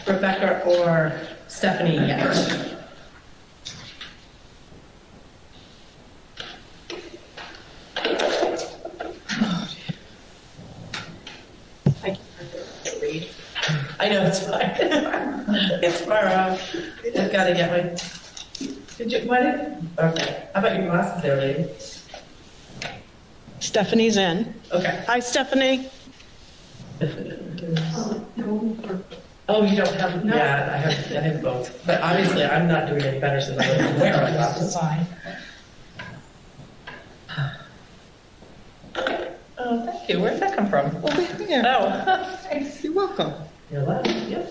Rebecca or Stephanie yet. I can't read. I know, it's fine. It's far off. I've got to get my... Did you, what? Okay. How about your glasses there, lady? Stephanie's in. Okay. Hi, Stephanie. Oh, you don't have, yeah, I have both. But obviously, I'm not doing any better since I don't wear my glasses. Fine. Oh, thank you. Where'd that come from? Over here. Oh, thanks. You're welcome. You're allowed, yep.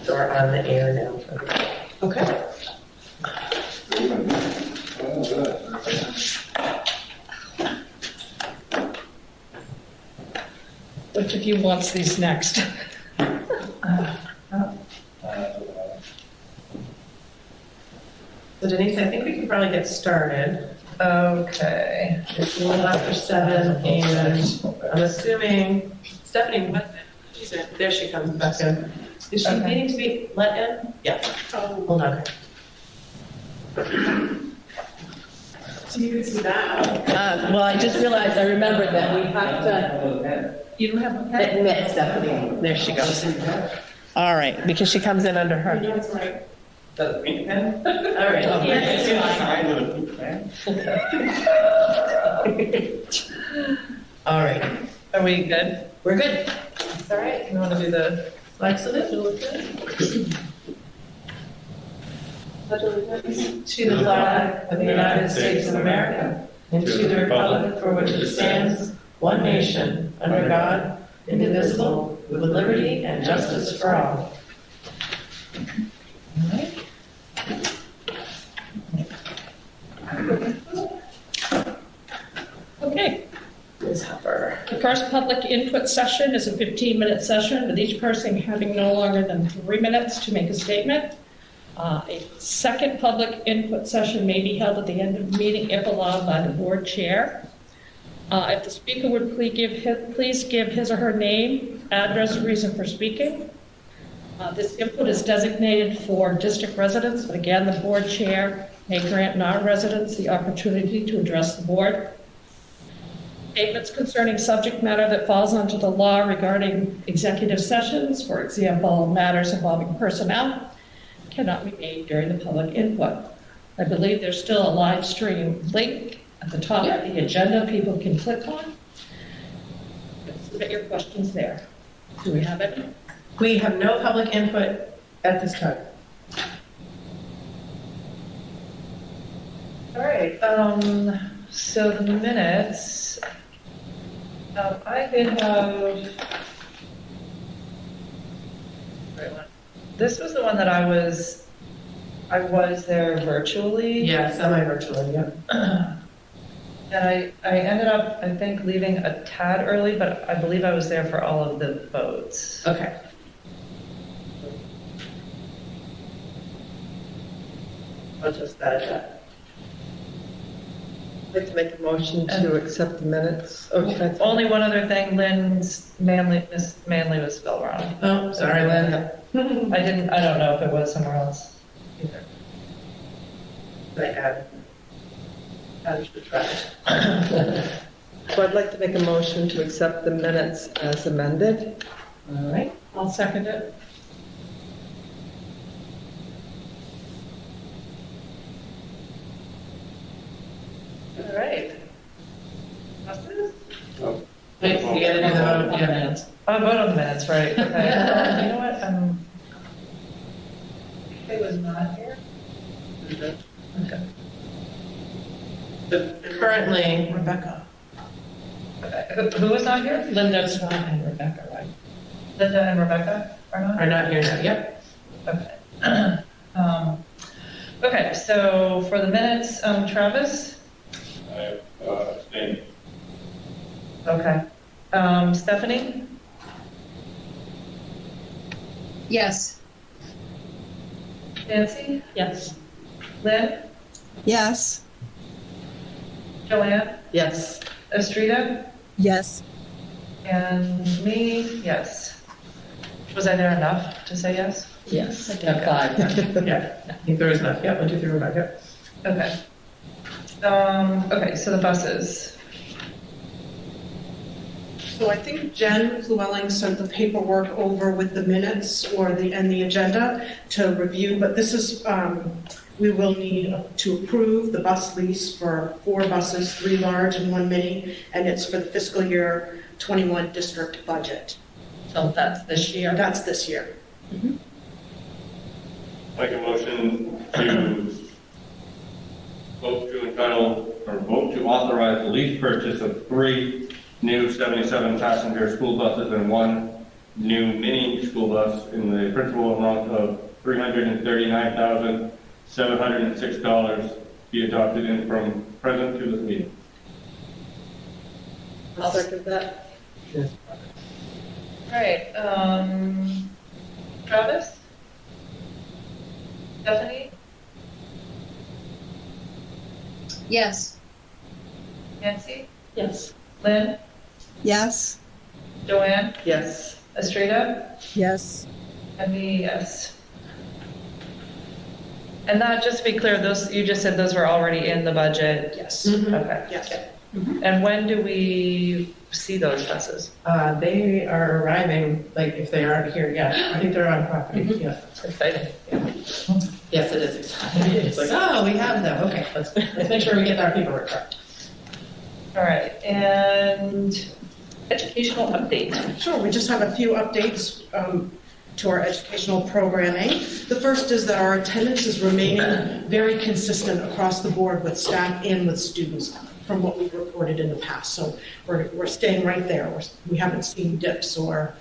So we're on the air now. Okay. Which of you wants these next? So Denise, I think we can probably get started. Okay. It's a little after 7, and I'm assuming Stephanie was in. She's in. There she comes back in. Is she Okay. needing to be let in? Yeah. Oh, hold on. Well, I just realized, I remembered that we have to You don't have a pen? admit Stephanie. There she goes. All right, because she comes in under her. That's right. Does it mean pen? All right. All right. Are we good? We're good. It's all right. You want to do the Excellent. You look good. To the flag of the United States of America and to the republic for which it stands, one nation, under God, indivisible, with liberty and justice for all. Okay. Ms. Hopper. The first public input session is a 15-minute session with each person having no longer than 3 minutes to make a statement. A second public input session may be held at the end of the meeting if allowed by the board chair. If the speaker would please give his or her name, address, reason for speaking. This input is designated for district residents, but again, the board chair may grant non-residents the opportunity to address the board. Statements concerning subject matter that falls under the law regarding executive sessions, for example, matters involving personnel, cannot be made during the public input. I believe there's still a live stream link at the top of the agenda people can click on. Submit your questions there. Do we have any? We have no public input at this time. All right, so the minutes, I did have, this was the one that I was there virtually. Yeah, semi-virtually, yep. And I ended up, I think, leaving a tad early, but I believe I was there for all of the votes. Okay. I'll just add that. I'd like to make a motion to accept the minutes. Oh, should I- Only one other thing, Miss Manley was spelled wrong. Oh, sorry, Lynn. I don't know if it was somewhere else either. I add to try. So I'd like to make a motion to accept the minutes as amended. All right, I'll second it. All right. wait, you gotta do the vote, yeah. Oh, vote on the minutes, right, okay. You know what, it was not here? Okay. Currently, Rebecca. Who was not here? Linda's not and Rebecca, right? Linda and Rebecca are not? Are not here now, yep. Okay. Okay, so for the minutes, Travis? I abstain. Okay. Stephanie? Yes. Nancy? Yes. Lynn? Yes. Joanne? Yes. Estrida? Yes. And me, yes. Was I there enough to say yes? Yes. I Yeah, did. 5. Yeah, I think there is enough. Yeah, 1, 2, 3, 4, 5. Yeah. Okay. Okay, so the buses. So I think Jen Llewellyn sent the paperwork over with the minutes and the agenda to review, but this is, we will need to approve the bus lease for 4 buses, 3 large and 1 mini, and it's for the fiscal year 21 district budget. So that's this year. That's this year. Make a motion to vote to authorize the lease purchase of 3 new 77-passenger school buses and 1 new mini school bus in the principal amount of $339,706 be adopted and from present to this meeting. I'll second that. All right, Travis? Stephanie? Yes. Nancy? Yes. Lynn? Yes. Joanne? Yes. Estrella? Yes. And me, yes. And that, just to be clear, those, you just said those were already in the budget? Yes. Okay. Yes. And when do we see those buses? They are arriving, like, if they aren't here yet. I think they're on property. Yeah. Exciting. Yes, it is exciting. It's like, oh, we have them. Okay, let's make sure we get our paperwork correct. All right, and educational update. Sure, we just have a few updates to our educational programming. The first is that our attendance is remaining very consistent across the board with staff and with students from what we've reported in the past. So we're staying right there. We haven't seen dips or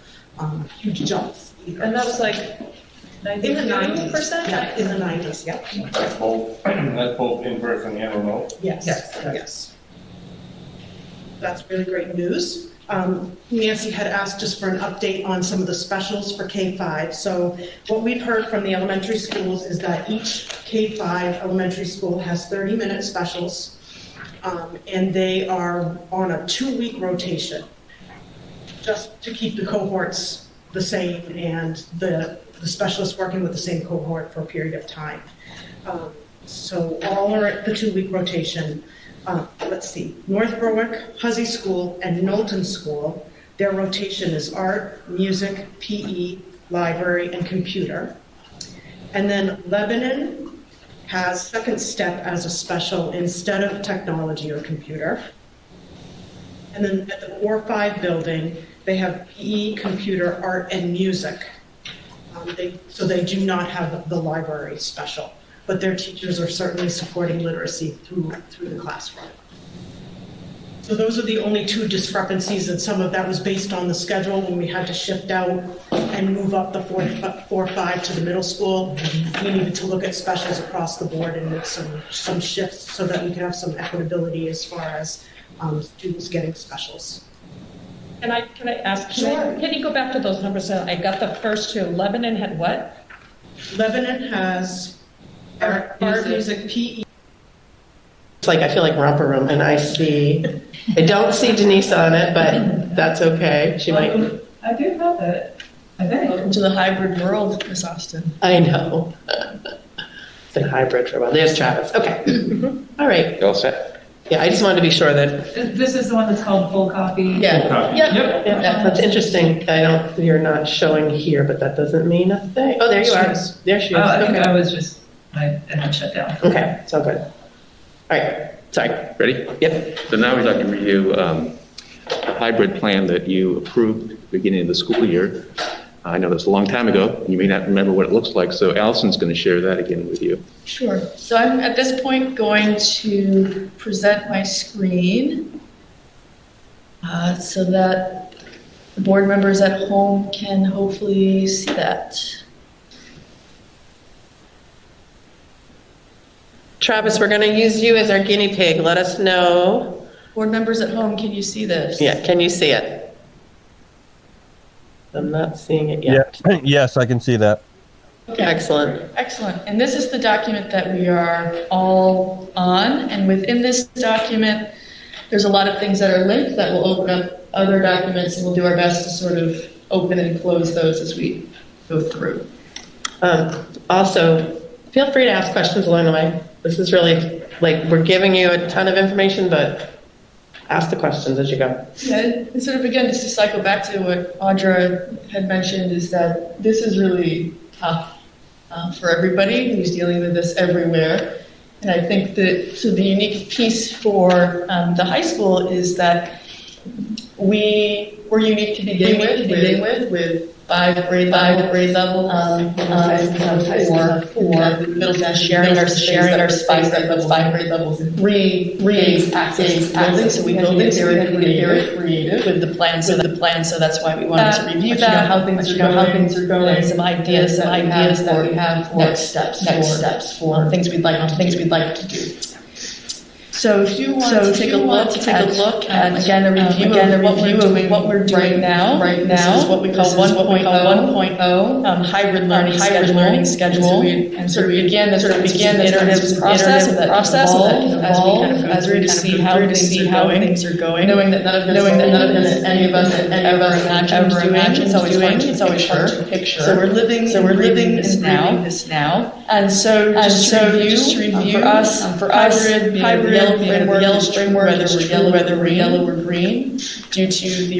huge jumps either. And that was like in the 90s. Yeah, in the 90s, yeah. That's both in person and remote. Yes, yes. That's really great news. Nancy had asked us for an update on some of the specials for K-5. So what we've heard from the elementary schools is that each K-5 elementary school has 30-minute specials, and they are on a 2-week rotation just to keep the cohorts the same and the specialists working with the same cohort for a period of time. So all are at the 2-week rotation. Let's see, North Berwick, Hussey School, and Knowlton School, their rotation is art, music, PE, library, and computer. And then Lebanon has second step as a special instead of technology or computer. And then at the 4-5 building, they have PE, computer, art, and music. So they do not have the library special, but their teachers are certainly supporting literacy through the classroom. So those are the only 2 discrepancies, and some of that was based on the schedule when we had to shift out and move up the 4-5 to the middle school. We needed to look at specials across the board and make some shifts so that we could have some equitability as far as students getting specials. Can I ask, can you go back to those numbers? So I got the first 2. Lebanon had what? Lebanon has art, music, PE. It's like, I feel like romper room, and I don't see Denise on it, but that's okay. She might. I do have it, I think. Welcome to the hybrid world, Miss Austin. I know. It's been hybrid for a while. There's Travis. Okay. All right. You all set? Yeah, I just wanted to be sure that. This is the one that's called full copy? Yeah. Yep. Yeah, that's interesting. You're not showing here, but that doesn't mean a thing. Oh, there you are. There she is. I think Okay. I was just, I had shut down. Okay, it's all good. All right. Sorry. Ready? Yep. So now we'd like to review a hybrid plan that you approved at the beginning of the school year. I know that's a long time ago. You may not remember what it looks like, so Allison's going to share that again with you. Sure. So I'm at this point going to present my screen so that the board members at home can hopefully see that. Travis, we're going to use you as our guinea pig. Let us know. Board members at home, can you see this? Yeah, can you see it? I'm not seeing it yet. Yeah. Yes, I can see that. Okay. Excellent. Excellent. And this is the document that we are all on. And within this document, there's a lot of things that are linked that will open up other documents, and we'll do our best to sort of open and close those as we go through. Also, feel free to ask questions along the way. This is really, like, we're giving you a ton of information, but ask the questions as you go. Yeah, and sort of again, just to cycle back to what Audra had mentioned, is that this is really tough for everybody who's dealing with this everywhere. And I think that so the unique piece for the high school is that we're unique to begin with 5 grade level, for middle school sharing our space with 5 grade levels in 3 access building. So we build it very creative with the plan. So that's why we wanted to review that, how things are going, and some ideas that we have for next steps for things we'd like to do. So if you want to take a look at again a review of what we're doing now. This is what we call 1.0 hybrid learning schedule. And so we began this iterative process that evolved as we kind of go through to see how things are going, knowing that none of any of us ever imagined doing. It's always hard to picture. So we're living this now. And so just to review for us hybrid yellow framework, whether we're yellow or green, due to the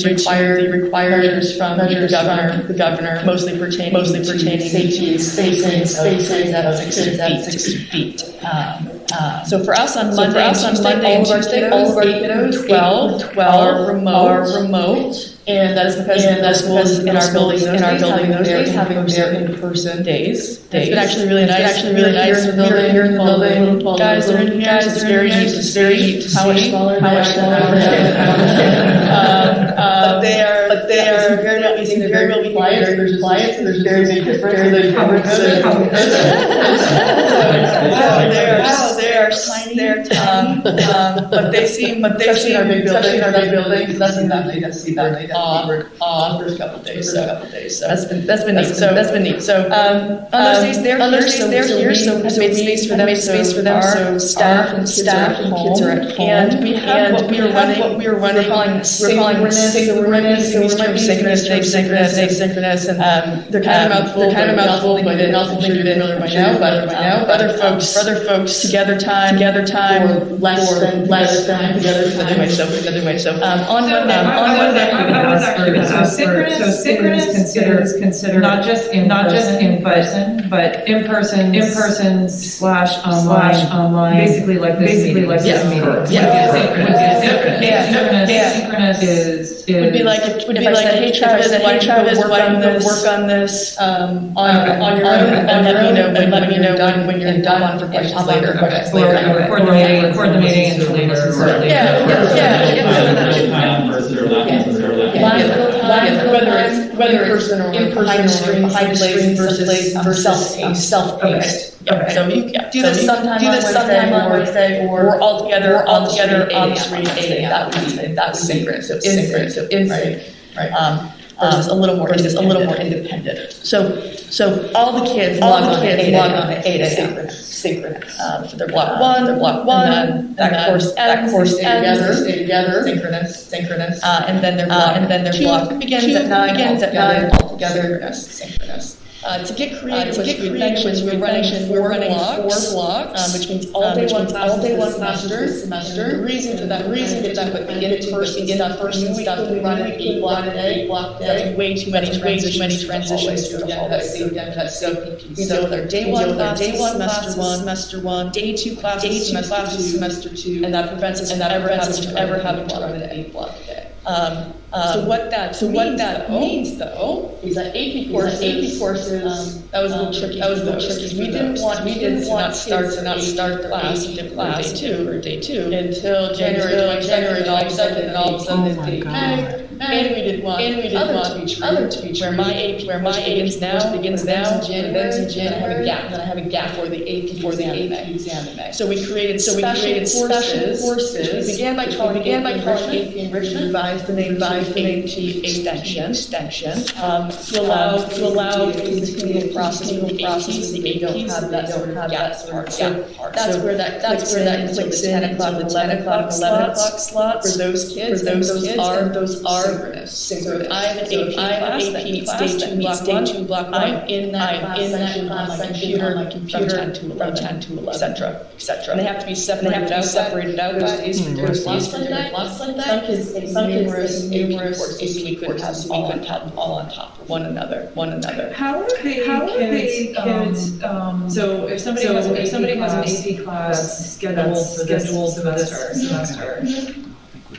required measures from the governor, mostly pertaining to safety and spacing at 6 feet. So for us on Monday, all of our kiddos, 12 are remote. And that is because the schools in our building those days having their in-person days. It's been actually really nice. Here in the building, guys are in here. It's very neat to see how much smaller they are. But they are very quiet. There's very big difference. They're tiny. But they seem especially in our big building. That's that first couple of days. So that's been neat. So on those days they're here. So we made space for them. So staff and kids are at home. And we have what we are running. We're calling synchronous. And they're kind of mouthful, but it also think you're familiar by now. But other folks together time for less than the other way. So on Monday. So synchronous is considered not just in person, but in person slash online. Basically like this meeting. Synchronous would be like hey Travis, work on this on your own, and let me know when you're done for questions later. Record the meeting and later. Whether it's in person or behind screen versus self-paced. Okay. So you do this sometime on Wednesday or all together on the screen at 8 a.m. That would be synchronous. So in sync. Right. Versus a little more independent. So all the kids log on at 8 a.m. Synchronous. So they're block one, and then that course stay together. Synchronous. And then their block begins at 9 all together. Synchronous. To get creative, we're running 4 blocks, which means all day one classes semester. The reason for that would be in-person stuff. We run an 8-block day. That's way too many transitions through the hallway. So we go with our day one classes, semester 1, day 2 classes, semester 2, and that prevents us from ever having to run an 8-block day. So what that means though is that AP courses that was a little tricky. We didn't want to not start class day 2 until January. All of a sudden it's day 3. And we did want other to be true. Where my AP begins now, January, then I have a gap for the AP exam in May. So we created special courses. We began by calling AP enrichment, AP extension, to allow the continual process of the APs, the APs have that sort of gap part. So that's where that clicks in until the 10 o'clock slots for those kids. Those are synchronous. I have an AP class that meets day 2, block 1. I'm in that class on my computer from 10 to 11, etc. And they have to be separated out by days for those blocks like that. Some kids take numerous AP courses, we couldn't have them all on top of one another. How are they kids, so if somebody has an AP class scheduled for this semester,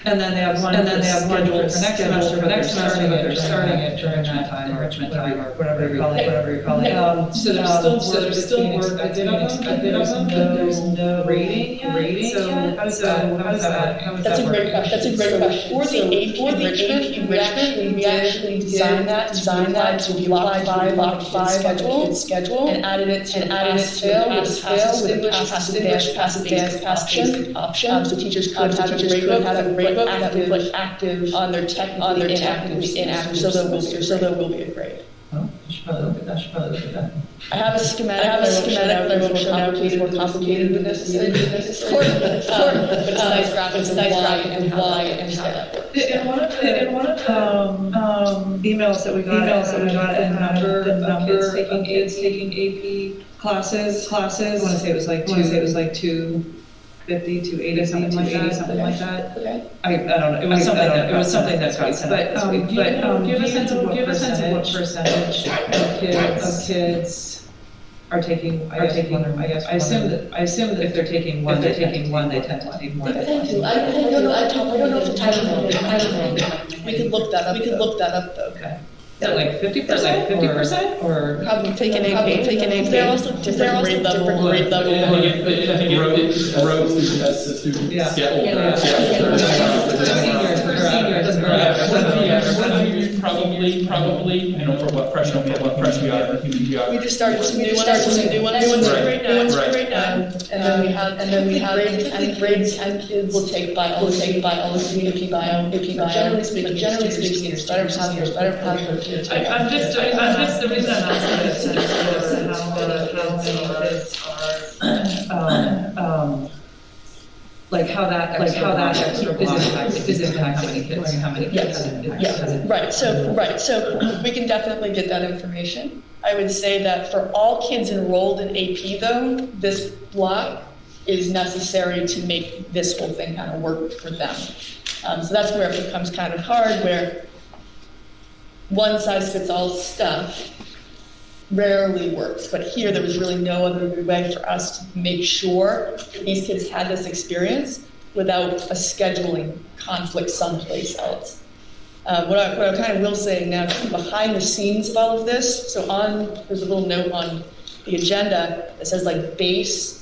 and then they have one scheduled for next semester, but they're starting it during that time, enrichment time, or whatever you call it. So there's still work a bit of them, but there's no rating yet. How does that That's a great work? question. For the AP enrichment, we actually designed that to be block 5 schedule and added it to pass-fail with a pass-advanced option. So teachers could have a grade book that would put active on their technically inactive, so there will be a grade. Oh, I should probably look at that. I have a schematic that I will show more complicated than this. But it's nice graphics and why and how that works. In one of the emails that we got, the number of kids taking AP classes. I want to say it was like 250, 280, something like that. Okay. I don't know. It was something that's got sent out this week. But give a sense of what percentage of kids are taking. I assume that if they're taking one, they tend to take more than one. I don't know if the title. We could look that up though. Okay. Is that like 50%? Or Probably taking AP. They're also different grade level. I think rows as the students get older. Probably, for what freshman we are in human geography. We just started some new ones right now. And then we have grades and kids will take biology, AP bio. Generally speaking, it's better to have kids. I'm just the reason I'm asking this is how many kids are like how that extra block is impacting how many kids. Right. So we can definitely get that information. I would say that for all kids enrolled in AP though, this block is necessary to make this whole thing kind of work for them. So that's where it becomes kind of hard, where one size fits all stuff rarely works. But here there was really no other way for us to make sure that these kids had this experience without a scheduling conflict someplace else. What I kind of will say now, behind the scenes of all of this, so there's a little note on the agenda that says like base.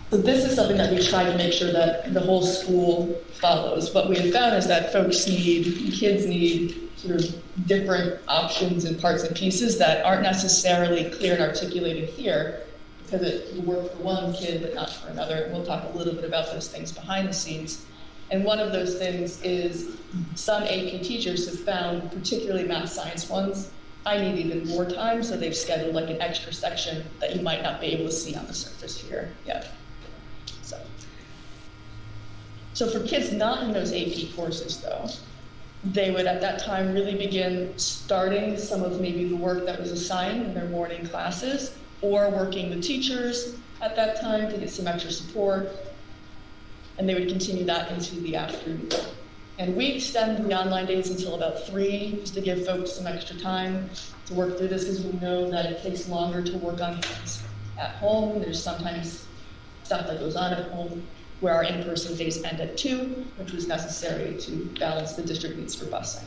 So this is something that we try to make sure that the whole school follows. What we have found is that kids need sort of different options and parts and pieces that aren't necessarily clear and articulated here, because it will work for one kid but not for another. We'll talk a little bit about those things behind the scenes. And one of those things is some AP teachers have found, particularly math science ones, I need even more time, so they've scheduled like an extra section that you might not be able to see on the surface here yet. So for kids not in those AP courses though, they would at that time really begin starting some of maybe the work that was assigned in their morning classes, or working with teachers at that time to get some extra support, and they would continue that into the afternoon. And we extend the online days until about 3, just to give folks some extra time to work through this, because we know that it takes longer to work on things at home. There's sometimes stuff that goes on at home where our in-person days end at 2, which was necessary to balance the district needs for busing.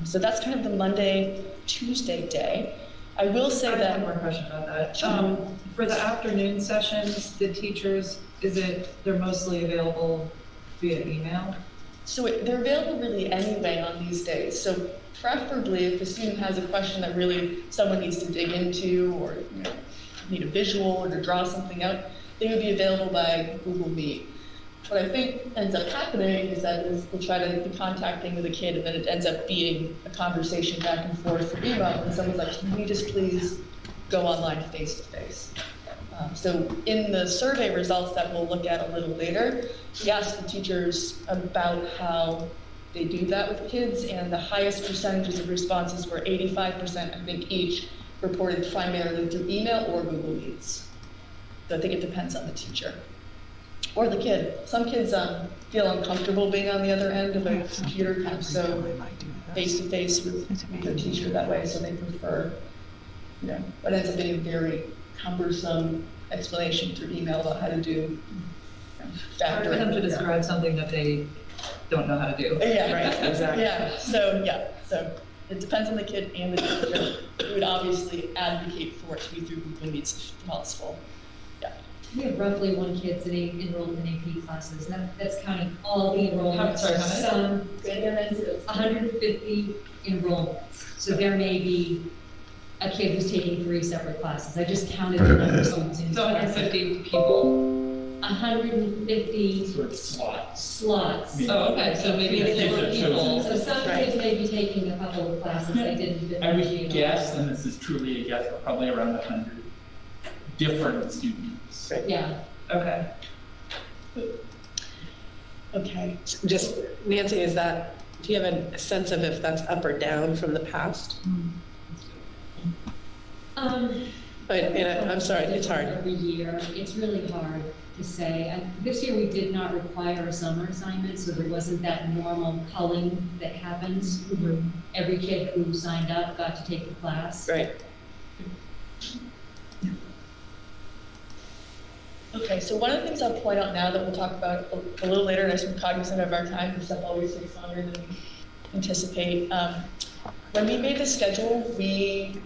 So that's kind of the Monday, Tuesday day. I will say I that— have one more question about that. Sure. For the afternoon sessions, the teachers, they're mostly available via email? So they're available really anyway on these days. So preferably if the student has a question that really someone needs to dig into, or need a visual or to draw something out, they would be available by Google Meet. what I think ends up happening is that we'll try to be contacting with a kid, and then it ends up being a conversation back and forth for email, and someone's like, can we just please go online face to face? So in the survey results that we'll look at a little later, we asked the teachers about how they do that with kids, and the highest percentages of responses were 85%, I think, each reported primarily through email or Google Meets. So I think it depends on the teacher or the kid. Some kids feel uncomfortable being on the other end of a computer, kind of so face-to-face with their teacher that way, so they prefer, what ends up being a very cumbersome explanation through email about how to do Hard for them to describe something that they don't know how to do. Yeah, Right, exactly. So it depends on the kid and the teacher. We would obviously advocate for it to be through Google Meets if possible. We have roughly 1 kid enrolled in AP classes. That's counting all the enrollments. Sorry, how many? 150 enrollments. So there may be a kid who's taking 3 separate classes. I just counted the number of students in each So class. 150 people? 150 Sort of slots. slots. Oh, okay, so maybe the fewer people. So some kids may be taking a couple of classes they didn't I would differentiate. guess, and this is truly a guess, but probably around 100 different students. Yeah. Okay. Okay. Just, Nancy, do you have a sense of if that's up or down from the past? But, I'm sorry, it's hard. Every year, it's really hard to say. And this year, we did not require a summer assignment, so there wasn't that normal culling that happens. Every kid who signed up got to take the class. Right. Okay, so one of the things I'll point out now that we'll talk about a little later, and I'm cognizant of our time, because stuff always takes longer than we anticipate. When we made the schedule, we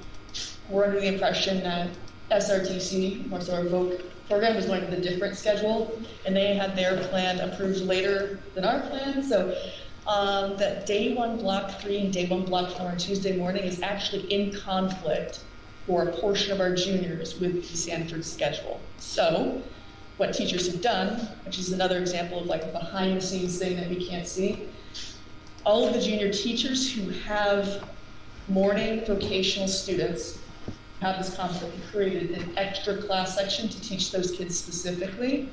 were under the impression that SRTC, or so our VOC program, was going with a different schedule, and they had their plan approved later than our plan. So that day 1 block 3 and day 1 block 4 on Tuesday morning is actually in conflict for a portion of our juniors with the Sanford schedule. So what teachers have done, which is another example of like a behind the scenes thing that we can't see, all of the junior teachers who have morning vocational students have this conflict and created an extra class section to teach those kids specifically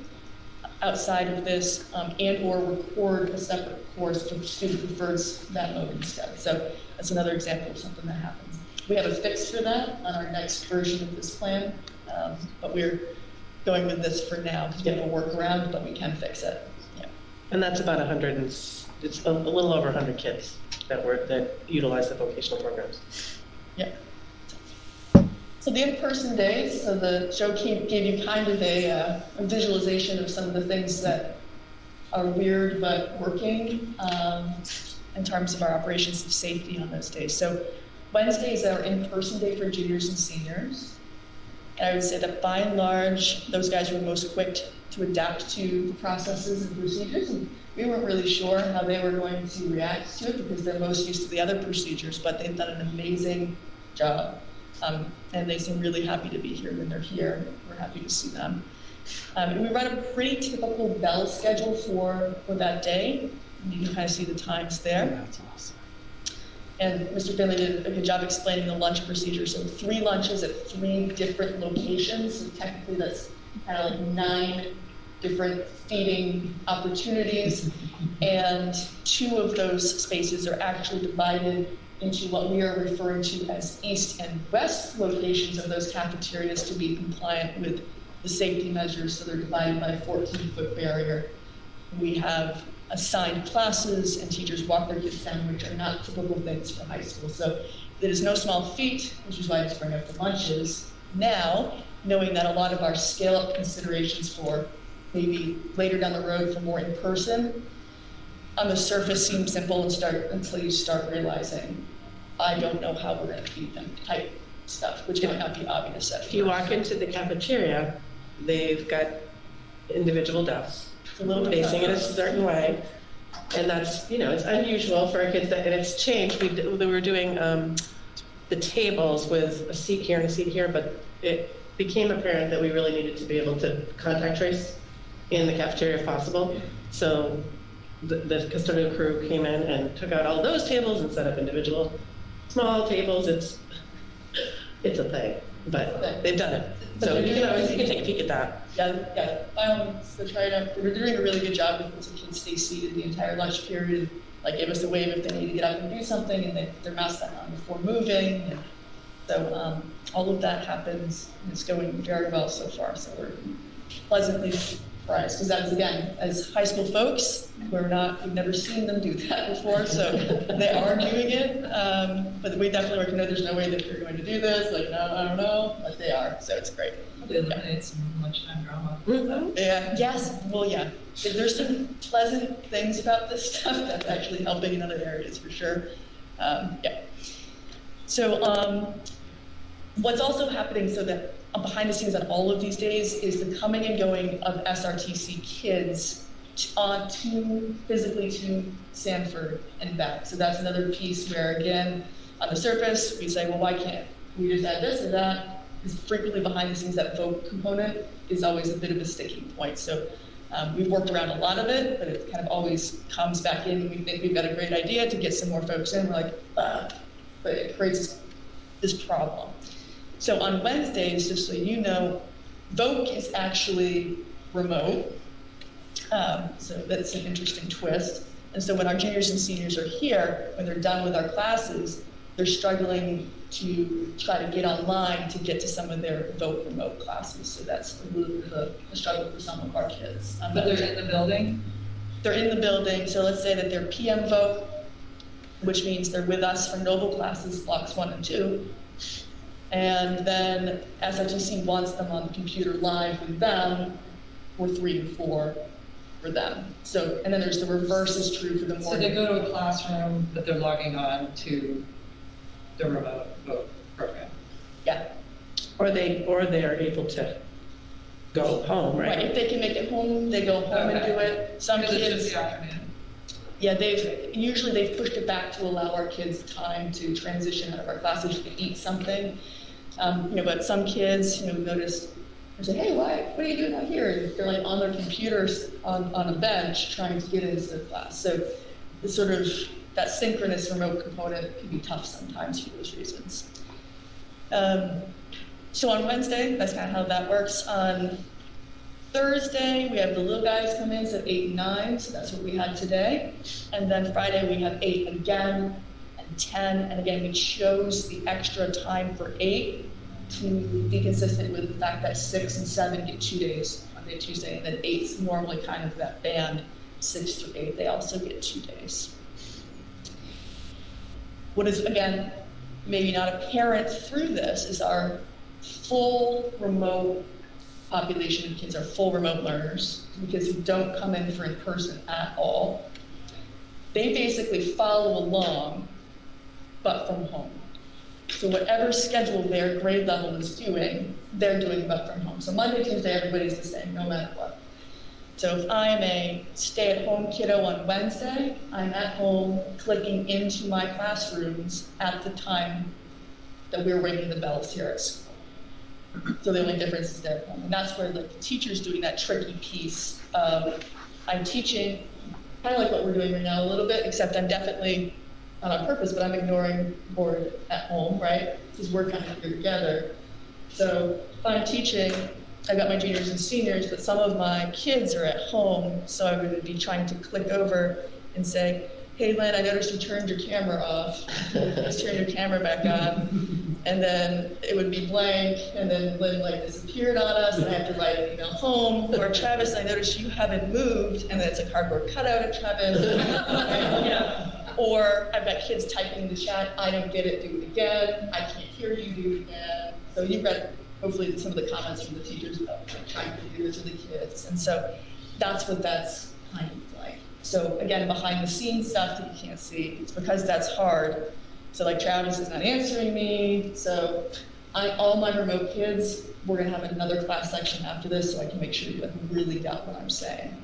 outside of this, and or record a separate course if a student prefers that mode instead. So that's another example of something that happens. We have a fix for that on our next version of this plan, but we're going with this for now because we have a workaround, but we can fix it. Yeah. And that's about 100, it's a little over 100 kids that utilize the vocational programs. Yeah. So the in-person days, so Joe gave you kind of a visualization of some of the things that are weird but working in terms of our operations of safety on those days. So Wednesday is our in-person day for juniors and seniors. And I would say that by and large, those guys were most quick to adapt to the processes and procedures. And we weren't really sure how they were going to react to it because they're most used to the other procedures, but they've done an amazing job. And they seem really happy to be here when they're here. We're happy to see them. We run a pretty typical bell schedule for that day. And you can kind of see the times there. That's awesome. And Mr. Finley did a good job explaining the lunch procedure. So 3 lunches at 3 different locations. So technically that's kind of like 9 different feeding opportunities. And 2 of those spaces are actually divided into what we are referring to as east and west locations of those cafeterias to be compliant with the safety measures. So they're divided by a 14-foot barrier. We have assigned classes and teachers walk their kids down, which are not typical things for high school. So it is no small feat, which is why I just bring up the lunches. Now, knowing that a lot of our scale-up considerations for maybe later down the road for more in-person, on the surface seem simple until you start realizing, I don't know how we're going to feed them type stuff, which might not be obvious at first. If you walk into the cafeteria, they've got individual desks, facing in a certain way, and that's, it's unusual for our kids, and it's changed. We were doing the tables with a seat here and a seat here, but it became apparent that we really needed to be able to contact trace in the cafeteria if possible. So the custodial crew came in and took out all those tables and set up individual small tables. It's a thing, but they've done it. So you can take a peek at that. Yeah, by all means, they're trying to, they're doing a really good job with the kids stay seated the entire lunch period, like give us a wave if they need to get up and do something, and they put their mask back on before moving. And so all of that happens, and it's going very well so far, so we're pleasantly surprised, because that is, again, as high school folks, we've never seen them do that before, so they are doing it, but we definitely recognize there's no way that they're going to do this, like, no, I don't know, but they are, so it's great. Probably eliminates some lunchtime drama. Yeah, yes, well, yeah, there's some pleasant things about this stuff that's actually helping in other areas, for sure. Yeah. So what's also happening, so that behind the scenes on all of these days, is the coming and going of SRTC kids physically to Sanford and back. So that's another piece where, again, on the surface, we say, well, why can't we just add this or that? Because frequently behind the scenes, that vote component is always a bit of a sticking point. So we've worked around a lot of it, but it kind of always comes back in when we think we've got a great idea to get some more folks in. We're like, but it creates this problem. So on Wednesdays, just so you know, vote is actually remote. So that's an interesting twist. And so when our juniors and seniors are here, when they're done with our classes, they're struggling to try to get online to get to some of their vote remote classes. So that's a little bit of a struggle for some of our kids. But they're in the building? They're in the building. So let's say that they're PM vote, which means they're with us for Noble classes, blocks 1 and 2. And then SRTC wants them on the computer live with them for 3 and 4 for them. So, and then there's the reverse is true for the morning. So they go to a classroom, but they're logging on to the remote vote program. Yeah. Or they are able to go home, right? Right, if they can make it home, they go home and do it. Some Because it's kids, just the afternoon. yeah, they've pushed it back to allow our kids time to transition out of our classes to eat something. But some kids, noticed, they say, hey, what are you doing out here? And they're like on their computers on a bench trying to get into the class. So it's sort of that synchronous remote component can be tough sometimes for those reasons. So on Wednesday, that's kind of how that works. On Thursday, we have the little guys come in, so 8 and 9, so that's what we had today. And then Friday, we have 8 again, and 10, and again, we chose the extra time for 8 to be consistent with the fact that 6 and 7 get 2 days, Monday, Tuesday, and then 8's normally kind of that band, 6 through 8, they also get 2 days. What is, again, maybe not apparent through this is our full remote population of kids are full remote learners, because who don't come in for in-person at all. They basically follow along, but from home. So whatever schedule their grade level is doing, they're doing but from home. So Monday, Tuesday, everybody's the same, no matter what. So if I am a stay-at-home kiddo on Wednesday, I'm at home clicking into my classrooms at the time that we're ringing the bells here at school. So the only difference is they're at home. And that's where the teacher's doing that tricky piece of, I'm teaching, kind of like what we're doing right now a little bit, except I'm definitely, not on purpose, but I'm ignoring the board at home, right? Because we're kind of here together. So if I'm teaching, I got my juniors and seniors, but some of my kids are at home, so I would be trying to click over and say, hey, Lynn, I noticed you turned your camera off. Just turn your camera back on. And then it would be blank, and then Lynn disappeared on us, and I have to write an email home. Or Travis, I noticed you haven't moved, and then it's a cardboard cutout of Travis. Or I've got kids typing in the chat, I don't get it, do it again. I can't hear you, do it again. So you've read, hopefully, some of the comments from the teachers about trying to do this with the kids. And so that's what that's kind of like. So again, behind the scenes stuff that you can't see, it's because that's hard. So like Travis is not answering me. So all my remote kids, we're gonna have another class section after this so I can make sure you really got what I'm saying.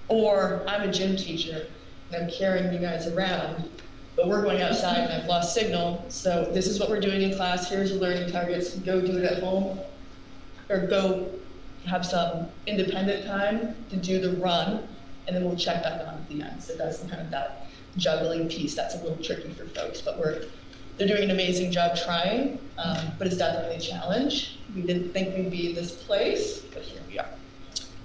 Or I'm a gym teacher and I'm carrying you guys around, but we're going outside and I've lost signal. So this is what we're doing in class. Here's the learning targets. Go do it at home, or go have some independent time to do the run. and then we'll check back on at the end. So that's kind of that juggling piece that's a little tricky for folks, but they're doing an amazing job trying, but it's definitely a challenge. We didn't think we'd be in this place, but here we are.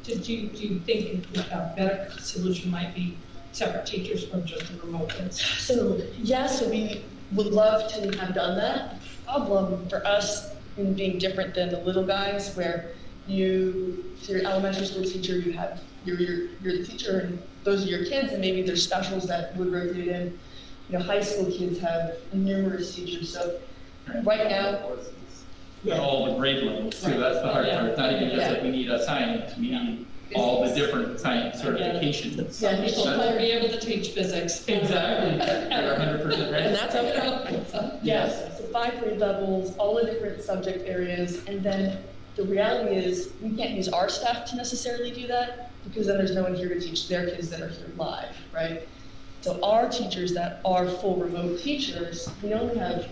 Do you think a better solution might be separate teachers from just the remote kids? So we would love to have done that. The problem for us in being different than the little guys, where if you're an elementary school teacher, you're the teacher, and those are your kids, and maybe there's specials that would rotate in. High school kids have numerous teachers, so right now. At all the grade levels, so that's the hard part. It's not even just like we need a science, we need all the different science certifications. Some people won't be able to teach physics. Exactly, you're 100% right. And that's okay. Yes, so 5 grade levels, all the different subject areas, and then the reality is we can't use our staff to necessarily do that because then there's no one here to teach their kids that are here live, right? So our teachers that are full remote teachers, we only have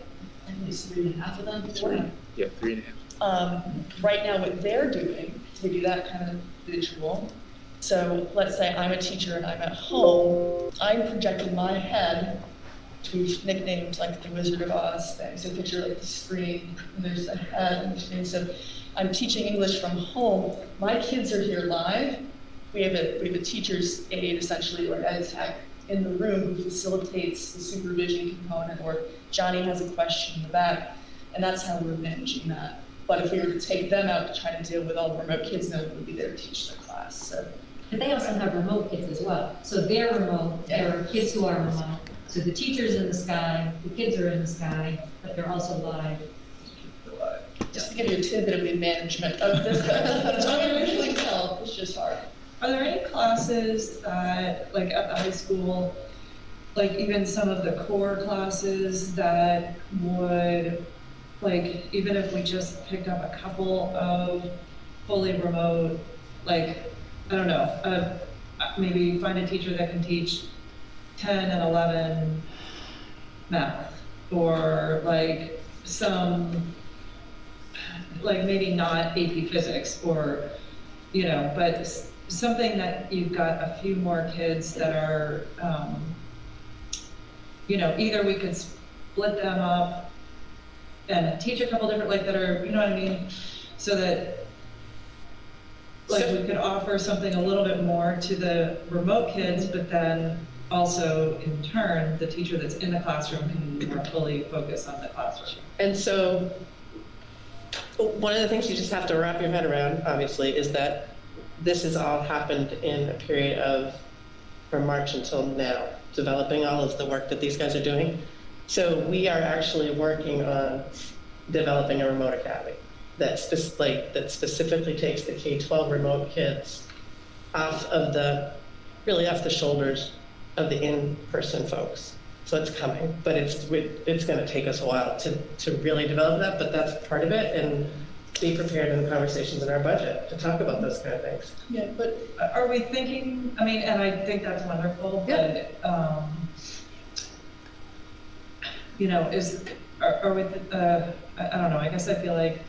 at least 3.5 of them. 3. Yeah, 3.5. Right now, what they're doing to do that kind of visual. So let's say I'm a teacher and I'm at home. I'm projecting my head to nicknamed like the Wizard of Oz thing. So picture like the screen, and there's a head and things. So I'm teaching English from home. My kids are here live. We have a teacher's aide essentially, or ed tech, in the room who facilitates the supervision component, or Johnny has a question in the back, and that's how we're managing that. But if we were to take them out to try to deal with all the remote kids, no one would be there to teach their class. So. But they also have remote kids as well. So they're remote, there are kids who are remote. So the teacher's in the sky, the kids are in the sky, but they're also live. Just to give you a tidbit of the management of this, it's unusually tell, it's just hard. Are there any classes that, like at the high school, like even some of the core classes that would, like, even if we just picked up a couple of fully remote, like, I don't know, maybe find a teacher that can teach 10 and 11 math, or like some, like maybe not AP physics, or, but something that you've got a few more kids that are, either we could split them up and teach a couple different, like that are, you know what I mean? So that, like, we could offer something a little bit more to the remote kids, but then also in turn, the teacher that's in the classroom can more fully focus on the classroom. And so, one of the things you just have to wrap your head around, obviously, is that this has all happened in a period of, from March until now, developing all of the work that these guys are doing. So we are actually working on developing a remote academy that specifically takes the K-12 remote kids off the shoulders of the in-person folks. So it's coming, but it's going to take us a while to really develop that, but that's part of it, and be prepared in the conversations in our budget to talk about those kind of things. Yeah, but are we thinking, and I think that's wonderful, Yeah. but, are we, I don't know, I guess I feel like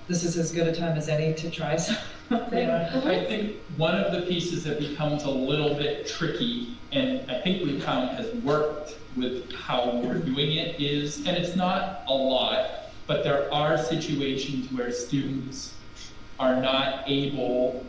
this is as good a time as any to try something. I think one of the pieces that becomes a little bit tricky, and I think we found has worked with how we're doing it is, and it's not a lot, but there are situations where students are not able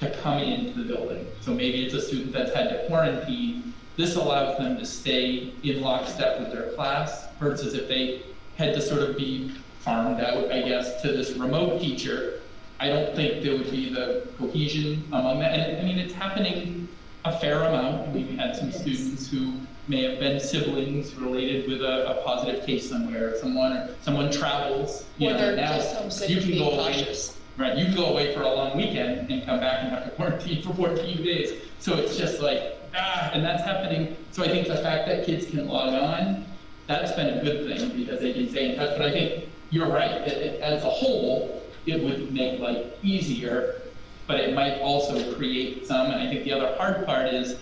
to come into the building. So maybe it's a student that's had to quarantine. This allows them to stay in lockstep with their class versus if they had to sort of be farmed out, I guess, to this remote teacher. I don't think there would be the cohesion among that. And it's happening a fair amount. We've had some students who may have been siblings related with a positive case somewhere. Someone travels, Or they're now just homesick you and can being go away. cautious. Right, you can go away for a long weekend and come back and have to quarantine for 14 days. So it's just like, and that's happening. So I think the fact that kids can log on, that's been a good thing because they can stay in touch. But I think you're right, as a whole, it would make life easier, but it might also create some. And I think the other hard part is,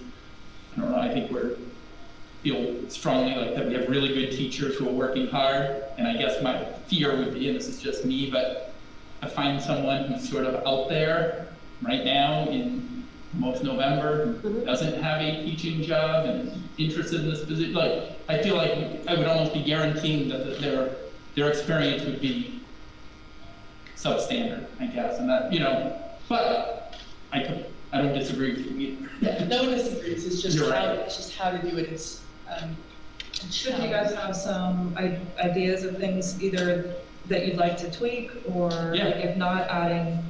I don't know, I think feel strongly like that we have really good teachers who are working hard. And I guess my fear would be, and this is just me, but I find someone who's sort of out there right now in most November, who doesn't have a teaching job and is interested in this position. Like, I feel like I would almost be guaranteeing that their experience would be substandard, I guess, and that, but I don't disagree with you either. Yeah, no one disagrees, it's just You're how, right. it's just how to do it, it's, Should you guys have some ideas of things either that you'd like to tweak, or Yeah. like, if not, adding?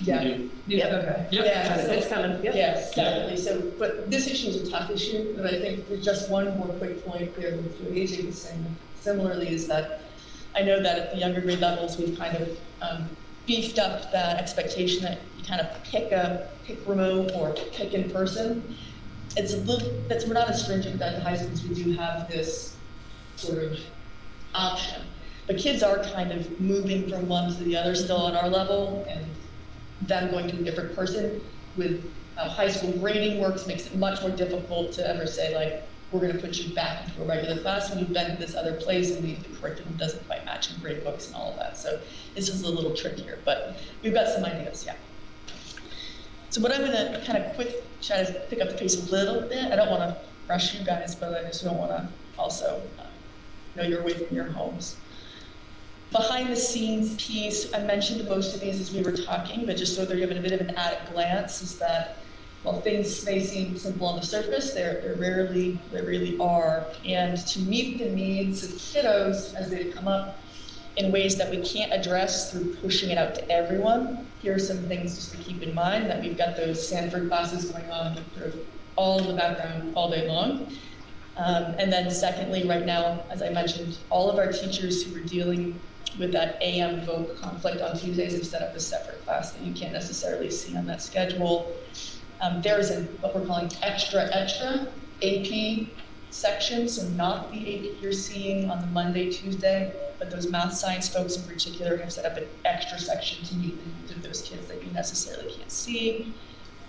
yeah. You Yeah, okay. do. Yep. Yeah, It's coming, yeah. Yes, definitely. So, but this issue is a tough issue, but I think there's just one more quick point there with what AJ was saying similarly is that I know that at the younger grade levels, we've kind of beefed up that expectation that you kind of pick remote or pick in person. It's a little, we're not as stringent at the high schools. We do have this sort of option. But kids are kind of moving from one to the other still at our level, and them going to a different person with how high school grading works makes it much more difficult to ever say, like, we're going to put you back into a regular class when you've been to this other place and the curriculum doesn't quite match in grade books and all of that. So this is a little trickier, but we've got some ideas, yeah. So what I'm going to kind of quick try to pick up the pace a little bit. I don't want to rush you guys, but I just don't want to also know you're away from your homes. Behind the scenes piece, I mentioned most of these as we were talking, but just so they're given a bit of an at a glance, is that while things may seem simple on the surface, they really are. And to meet the needs of kiddos as they come up in ways that we can't address through pushing it out to everyone, here are some things just to keep in mind, that we've got those Sanford classes going on sort of all in the background all day long. And then secondly, right now, as I mentioned, all of our teachers who are dealing with that AM voc conflict on Tuesdays have set up a separate class that you can't necessarily see on that schedule. There's what we're calling extra AP section, so not the AP you're seeing on the Monday, Tuesday, but those math science folks in particular have set up an extra section to meet the needs of those kids that you necessarily can't see.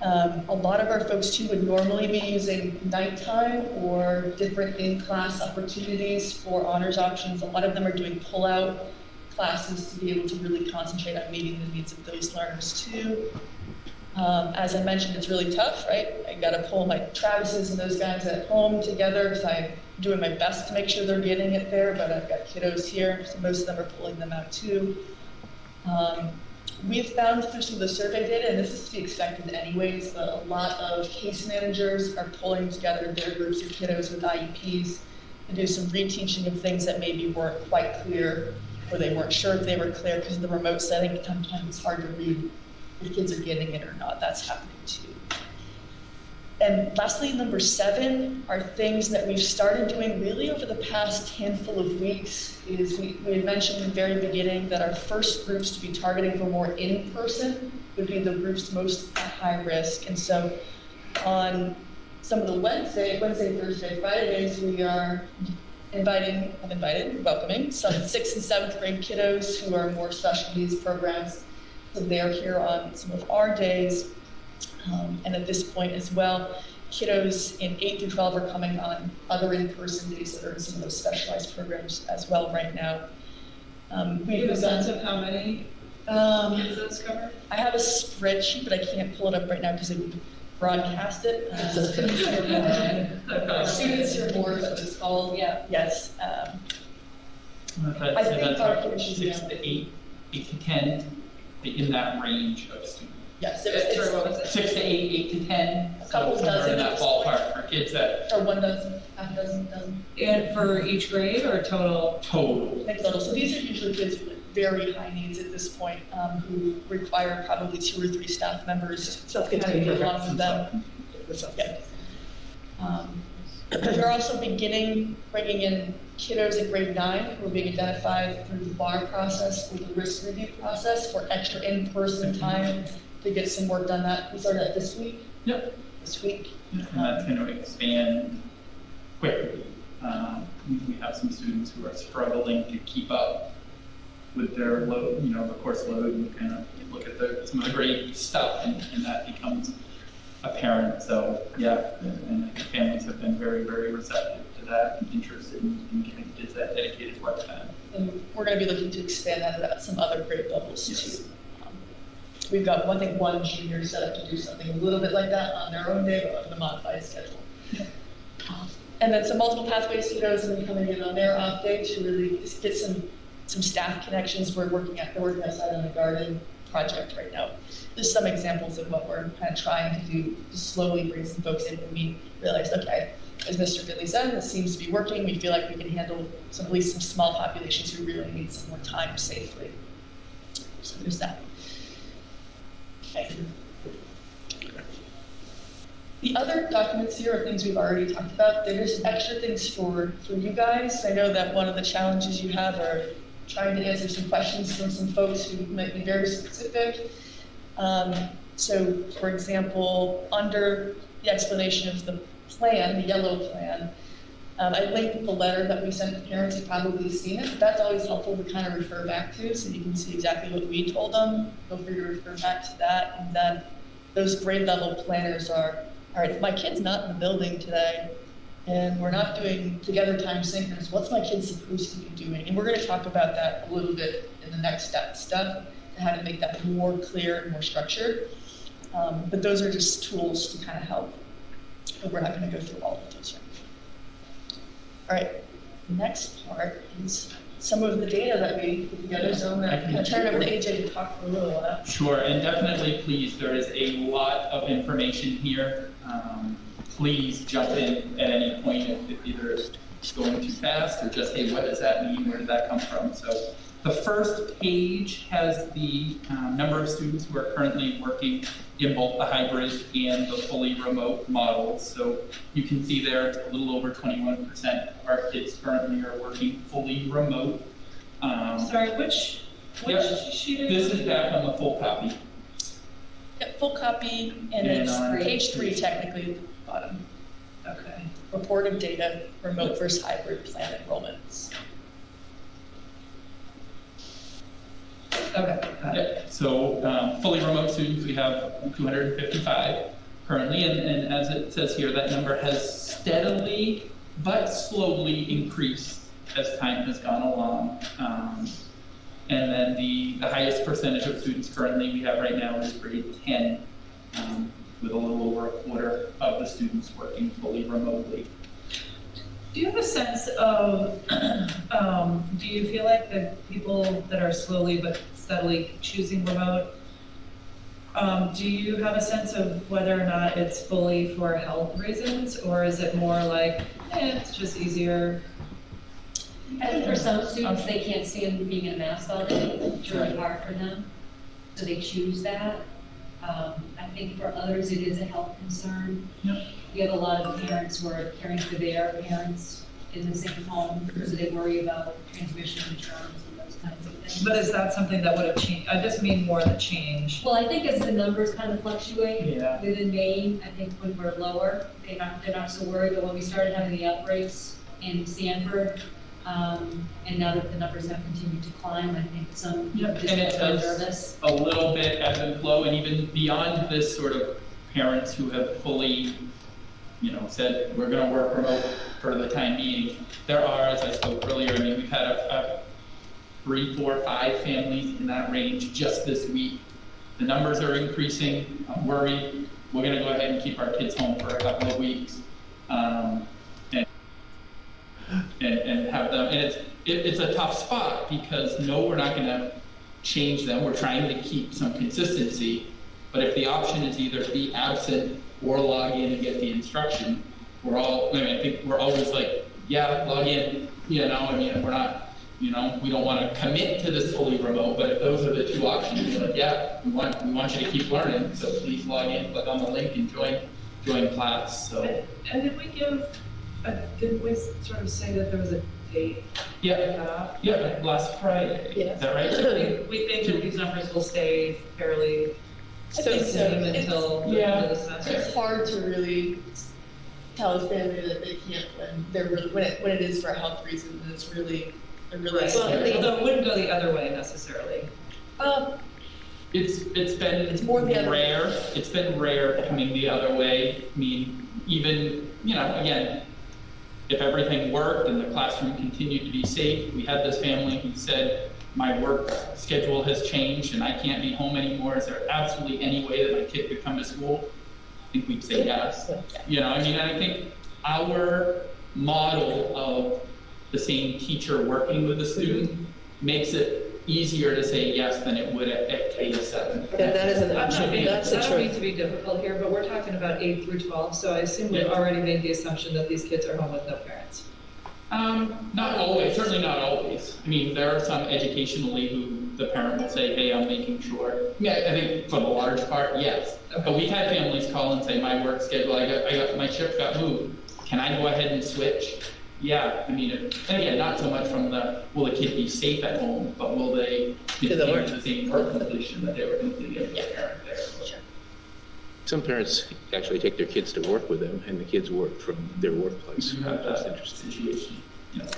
A lot of our folks too would normally be using nighttime or different in-class opportunities for honors options. A lot of them are doing pull-out classes to be able to really concentrate on meeting the needs of those learners too. As I mentioned, it's really tough, right? I gotta pull my Travises and those guys at home together because I'm doing my best to make sure they're getting it there, but I've got kiddos here, so most of them are pulling them out too. We've found through some of the survey data, and this is to be expected anyways, but a lot of case managers are pulling together their groups of kiddos with IEPs to do some reteaching of things that maybe weren't quite clear, or they weren't sure if they were clear because of the remote setting. Sometimes it's hard to read if kids are getting it or not. That's happening too. And lastly, number 7 are things that we've started doing really over the past handful of weeks. Is we had mentioned in the very beginning that our first groups to be targeting for more in-person would be the groups most at high risk. And so on some of the Wednesday, Thursday, Fridays, we are welcoming some 6th and 7th grade kiddos who are more special needs programs. So they're here on some of our days. And at this point as well, kiddos in 8 through 12 are coming on other in-person days that are in some of those specialized programs as well right now. Do you have a sense of how many kids those cover? I have a spreadsheet, but I can't pull it up right now because I would broadcast it. Students or boards, that's what it's called. Yeah. Yes. I think our commission 6 to 8, 8 to 10, in that range of students. Yes, it's 6 to 8, 8 to 10. A couple so somewhere dozen in that ballpark for kids that or 1 dozen, half dozen. And for each grade or total? total. Like total. So these are usually kids with very high needs at this point, who require probably 2 or 3 staff members to be along with them. Yeah. We're also bringing in kiddos at grade 9 who are being identified through the BAR process, through the risk review process, for extra in-person time to get some work done. That we started that this week. Yep. This week. And that's going to expand quickly. We have some students who are struggling to keep up with their load, the course load, and kind of look at some of the great stuff, and that becomes apparent. So yeah, and I think families have been very, very receptive to that and interested in giving kids that dedicated work time. And we're going to be looking to expand that at some other grade levels too. We've got, I think, one junior set up to do something a little bit like that on their own day, but on a modified schedule. And then some multiple pathways to those and coming in on their off day to really just get some staff connections. They're working outside on the garden project right now. Just some examples of what we're kind of trying to do to slowly bring some folks in when we realize, okay, as Mr. Finley said, this seems to be working. We feel like we can handle at least some small populations who really need some more time safely. So there's that. Okay. The other documents here are things we've already talked about. There's extra things for you guys. I know that one of the challenges you have are trying to answer some questions from some folks who might be very specific. So, for example, under the explanation of the plan, the yellow plan, I linked the letter that we sent to parents. You've probably seen it, but that's always helpful to kind of refer back to so you can see exactly what we told them. Feel free to refer back to that. And then those grade level planners are, all right, if my kid's not in the building today and we're not doing together time synchronous, what's my kid supposed to be doing? And we're going to talk about that a little bit in the next step, and how to make that more clear and more structured. But those are just tools to kind of help. But we're not going to go through all of those right now. All right, the next part is some of the data that we put together. So I'm going to turn it over to AJ to talk for a little while. Sure, and definitely, please, there is a lot of information here. Please jump in at any point if either it's going too fast or just, hey, what does that mean? Where did that come from? So the first page has the number of students who are currently working in both the hybrid and the fully remote models. So you can see there it's a little over 21% of our kids currently are working fully remote. Sorry, which sheet This is back on the full copy. Yep, full copy, and it's page 3 technically at the bottom. Okay. Report of data, remote versus hybrid plan enrollments. Okay. Yeah. So fully remote students, we have 255 currently, and as it says here, that number has steadily but slowly increased as time has gone along. And then the highest percentage of students currently we have right now is grade 10, with a little over a quarter of the students working fully remotely. Do you have a sense of, do you feel like the people that are slowly but steadily choosing remote, do you have a sense of whether or not it's fully for health reasons, or is it more like, it's just easier? I think for some students, they can't stand being in a mask all day. It's really hard for them, so they choose that. I think for others, it is a health concern. Yep. We have a lot of parents who are caring for their parents in the same home, so they worry about transmission and germs and those kinds of things. But is that something that would have changed? I just mean more the change. Well, I think as the numbers kind of fluctuate Yeah. within Maine, I think when we're lower, they're not so worried. But when we started having the outbreaks in Sanford, and now that the numbers have continued to climb, I think some Yep. just And it get does nervous. a little bit ebb and flow, and even beyond this sort of parents who have fully, said we're going to work remote for the time being. There are, as I spoke earlier, I mean, we've had a 3, 4, 5 families in that range just this week. The numbers are increasing. I'm worried. We're going to go ahead and keep our kids home for a couple of weeks, and have them. And it's a tough spot because no, we're not going to change them. We're trying to keep some consistency. But if the option is either be absent or log in and get the instruction, I think we're always like, yeah, log in, we're not, we don't want to commit to this fully remote, but if those are the two options, we're like, yeah, we want you to keep learning, so please log in, click on the link and join class, so. And didn't we sort of say that there was a date? Yeah, last Friday, is that right? We think that these numbers will stay fairly I think so. until the end of the semester. It's hard to really tell a family that they can't when it is for a health reason, and it's really Right. scary. Although it wouldn't go the other way necessarily. It's been more the other rare. It's been rare coming the other way. I mean, even, again, if everything worked and the classroom continued to be safe, we had this family who said, my work schedule has changed and I can't be home anymore. Is there absolutely any way that my kid could come to school? I think we'd say yes. You know, I mean, I think our model of the same teacher working with the student makes it easier to say yes than it would at K-7. Yeah, that is an I'm not option, being, that's I the don't mean truth. to be difficult here, but we're talking about 8 through 12, so I assume we've Yeah. already made the assumption that these kids are home with no parents. Not always, certainly not always. I mean, there are some educationally who the parent will say, hey, I'm making sure. Yeah, I think for the large part, yes. Okay. But we've had families call and say, my work schedule, my shift got moved. Can I go ahead and switch? Yeah, I mean, and again, not so much from will the kid be safe at home, but will they Do the work. continue the same work completion that they were completing as a parent there? Some parents actually take their kids to work with them, and the kids work from their workplace. You have That's that interesting. situation, you know.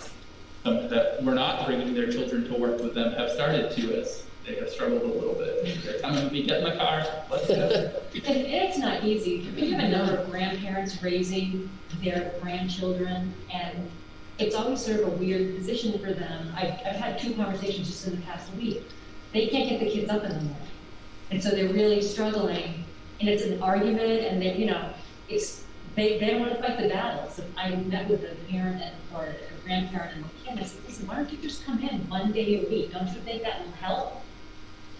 Some that were not bringing their children to work with them have started to, as they have struggled a little bit. They're coming to me, get in the car, let's go. And it's not easy. We have a number of grandparents raising their grandchildren, and it's always sort of a weird position for them. I've had 2 conversations just in the past week. They can't get the kids up in the morning, and so they're really struggling. And it's an argument, and they, you know, they don't want to fight the battles. So I met with a parent or a grandparent and the kid, and I said, listen, why don't you just come in 1 day a week? Don't you think that will help?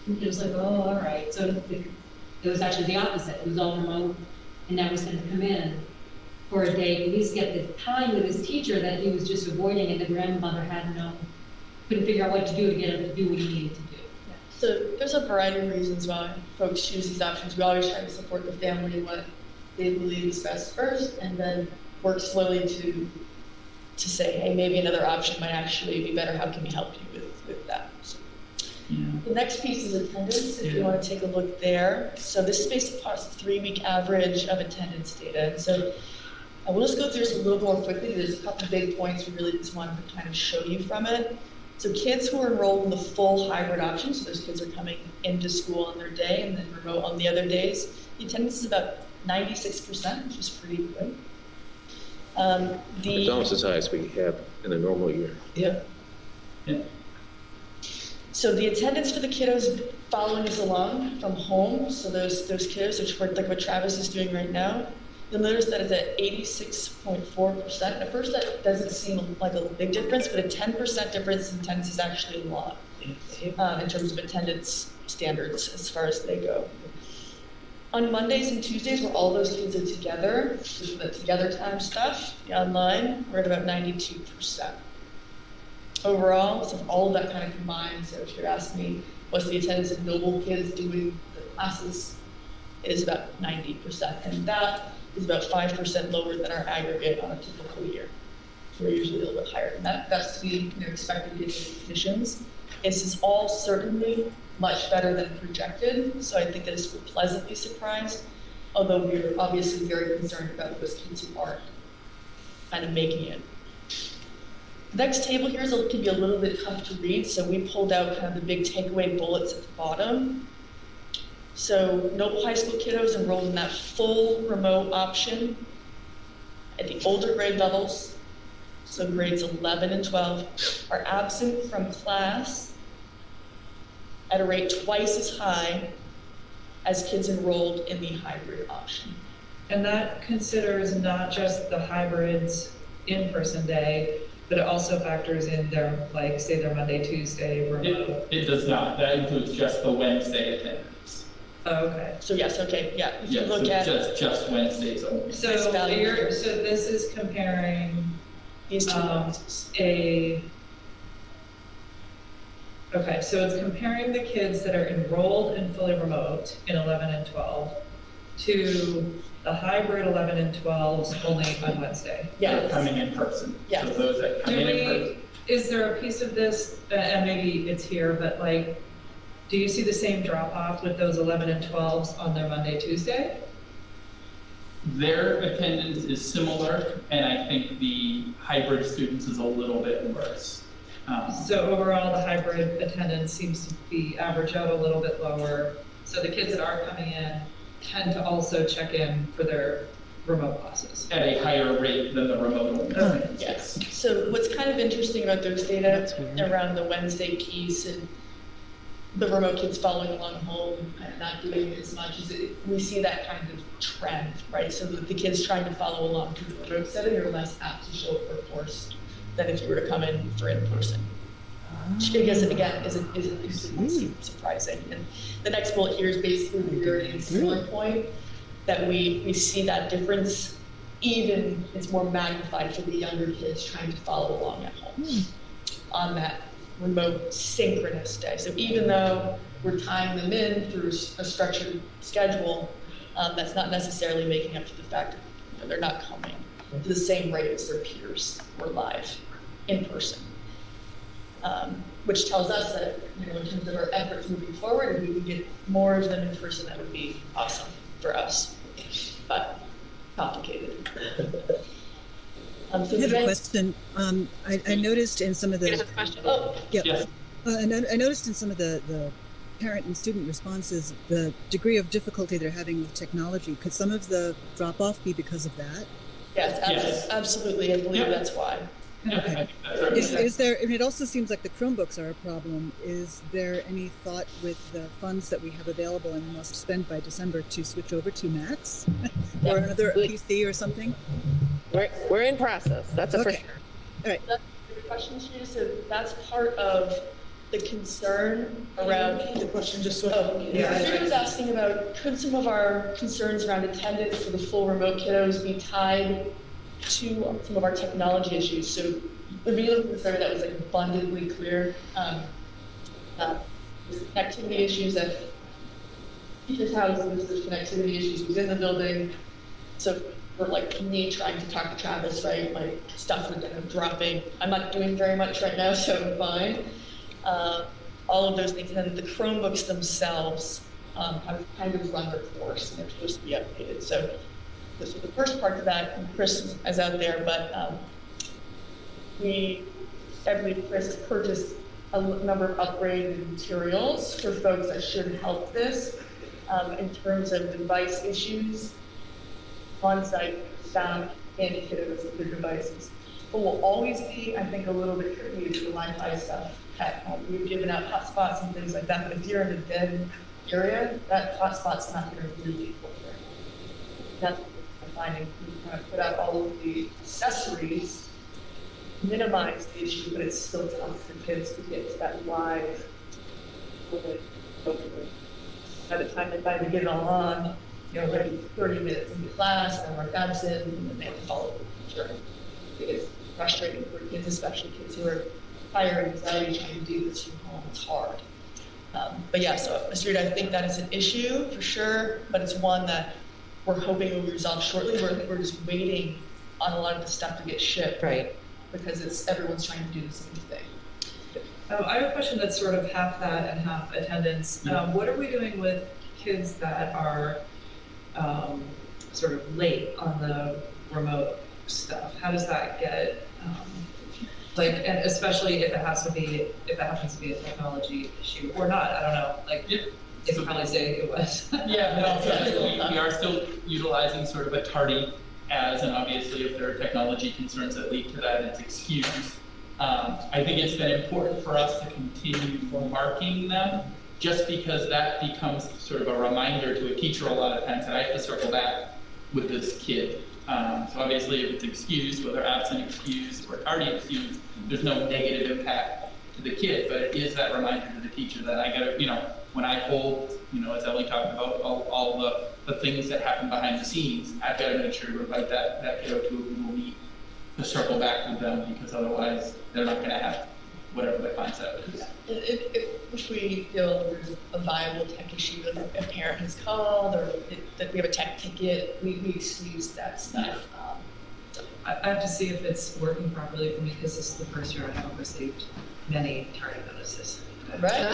And it was like, oh, all right. So it was actually the opposite. It was all remote, and now he's going to come in for a day, at least get the time with his teacher that he was just avoiding, and the grandmother couldn't figure out what to do to get him to do what he needed to do. So there's a variety of reasons why folks choose these options. We always try to support the family what they believe is best first, and then work slowly to say, hey, maybe another option might actually be better. How can we help you with that? So the next piece is attendance, if you want to take a look there. So this is based upon a 3-week average of attendance data. And so I will just go through this a little more quickly. There's a couple big points we really just wanted to kind of show you from it. So kids who are enrolled in the full hybrid option, so those kids are coming into school on their day and then remote on the other days, the attendance is about 96%, which is pretty good. It's almost as high as we have in a normal year. Yeah. So the attendance for the kiddos following us along from home, so those kiddos, which like what Travis is doing right now, you'll notice that it's at 86.4%. At first, that doesn't seem like a big difference, but a 10% difference in attendance is actually a lot in terms of attendance standards as far as they go. On Mondays and Tuesdays, where all those kids are together, so the together time stuff, the online, we're at about 92%. Overall, so all of that kind of combined, so if you're asking me, what's the attendance of Noble kids doing the classes, it is about 90%. And that is about 5% lower than our aggregate on a typical year. So we're usually a little bit higher than that. That's to be expected given the conditions. This is all certainly much better than projected, so I think that we're pleasantly surprised, although we're obviously very concerned about those kids who aren't kind of making it. The next table here can be a little bit tough to read, so we pulled out kind of the big takeaway bullets at the bottom. So Noble High School kiddos enrolled in that full remote option at the older grade levels, so grades 11 and 12, are absent from class at a rate twice as high as kids enrolled in the hybrid option. And that considers not just the hybrid's in-person day, but it also factors in their, like, say their Monday, Tuesday remote. It does not. That includes just the Wednesday attendance. Oh, okay. So yes, okay, yeah. If you Yeah, look so at just Wednesdays only. So Nice value. so this is comparing these two boxes. Okay, so it's comparing the kids that are enrolled in fully remote in 11 and 12 to the hybrid 11 and 12s only on Wednesday. Yeah. Coming in person. Yeah. So those that come in person. Is there a piece of this, and maybe it's here, but like, do you see the same drop off with those 11 and 12s on their Monday, Tuesday? Their attendance is similar, and I think the hybrid students is a little bit worse. So overall, the hybrid attendance seems to be average out a little bit lower. So the kids that are coming in tend to also check in for their remote classes. at a higher rate than the remote ones. Yes. So what's kind of interesting about those data around the Wednesday piece and the remote kids following along home and not doing as much is we see that kind of trend, right? So that the kids trying to follow along through the remote setting are less apt to show up for a course than if you were to come in for in-person. Which I guess, again, isn't completely surprising. And the next bullet here is basically the very similar point that we see that difference, even it's more magnified for the younger kids trying to follow along at home on that remote synchronous day. So even though we're tying them in through a structured schedule, that's not necessarily making up for the fact that they're not coming to the same rate as their peers or live in person. Which tells us that, in terms of our efforts moving forward, if we can get more of them in person, that would be awesome for us, but complicated. I have a question. I noticed in some of the... Oh, yeah. Yes. I noticed in some of the parent and student responses the degree of difficulty they're having with technology. Could some of the drop-off be because of that? Yes, absolutely. I believe that's why. Okay. Is there, and it also seems like the Chromebooks are a problem. Is there any thought with the funds that we have available and must spend by December to switch over to Macs or another PC or something? We're in process, that's a for sure. All right. That's a good question, Shrita. So that's part of the concern around The question just sort Shrita was asking about, could some of our concerns around attendance for the full remote kiddos be tied to some of our technology issues? So the real concern that was abundantly clear, connectivity issues at teachers' houses, there's connectivity issues within the building. So for me trying to talk to Travis, right, my stuff was kind of dropping. I'm not doing very much right now, so I'm fine. All of those things. And then the Chromebooks themselves have kind of run their course and they're supposed to be updated. So the first part of that, and Chris is out there, but I believe Chris purchased a number of upgraded materials for folks that should help this in terms of device issues, on-site staff, and kiddos with their devices. What will always be, I think, a little bit tricky is the Wi-Fi stuff. We've given out hotspots and things like that, but if you're in a dead area, that hotspot's not going to really work. That's what I'm finding. We kind of put out all of the accessories, minimize the issue, but it's still tough for kids to get to that live. By the time they finally get it all on, maybe 30 minutes into class, and we're absent, and then they have to follow the teacher. It's frustrating for kids, especially kids who are higher anxiety trying to do this from home. It's hard. But yeah, so Mr. Reed, I think that is an issue for sure, but it's one that we're hoping will be resolved shortly. We're just waiting on a lot of the stuff to get shipped, Right. Because everyone's trying to do the same thing. I have a question that's sort of half that and half attendance. What are we doing with kids that are sort of late on the remote stuff? How does that get, and especially if it happens to be a technology issue or not? I don't know. They could probably say it was. Yeah, no, so we are still utilizing sort of a tardy as, and obviously if there are technology concerns that lead to that, it's excused. I think it's been important for us to continue marking them, just because that becomes sort of a reminder to a teacher a lot of times that I have to circle back with this kid. So obviously if it's excused, whether absent excused or tardy excused, there's no negative impact to the kid, but it is that reminder to the teacher that I gotta, when I hold, as Ellie talked about, all the things that happen behind the scenes, I've got to make sure to invite that kiddo to a Google Meet to circle back with them, because otherwise they're not going to have whatever the concept is. If we feel there's a viable tech issue that a parent has called, or that we have a tech ticket, we excuse that stuff. I have to see if it's working properly for me, because this is the first year I haven't received many tardy notices. Right?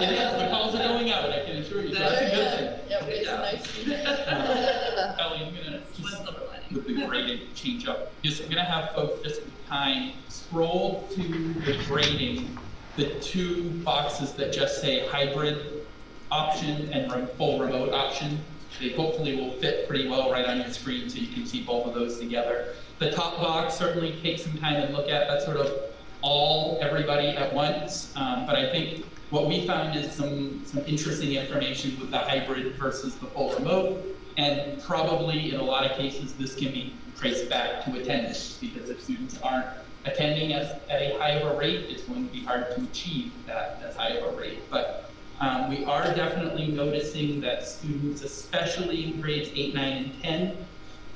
It is, the calls are going out, I can assure you, so that's a good thing. Yeah, it's nice. Ellie, I'm gonna with the grading change up. I'm gonna have folks just time scroll to the grading, the two boxes that just say hybrid option and full remote option. They hopefully will fit pretty well right on your screen so you can see both of those together. The top box certainly takes some time to look at. That's sort of everybody at once. But I think what we found is some interesting information with the hybrid versus the full remote. And probably in a lot of cases, this can be traced back to attendance, because if students aren't attending at a high of a rate, it's going to be hard to achieve that as high of a rate. But we are definitely noticing that students, especially in grades 8, 9, and 10,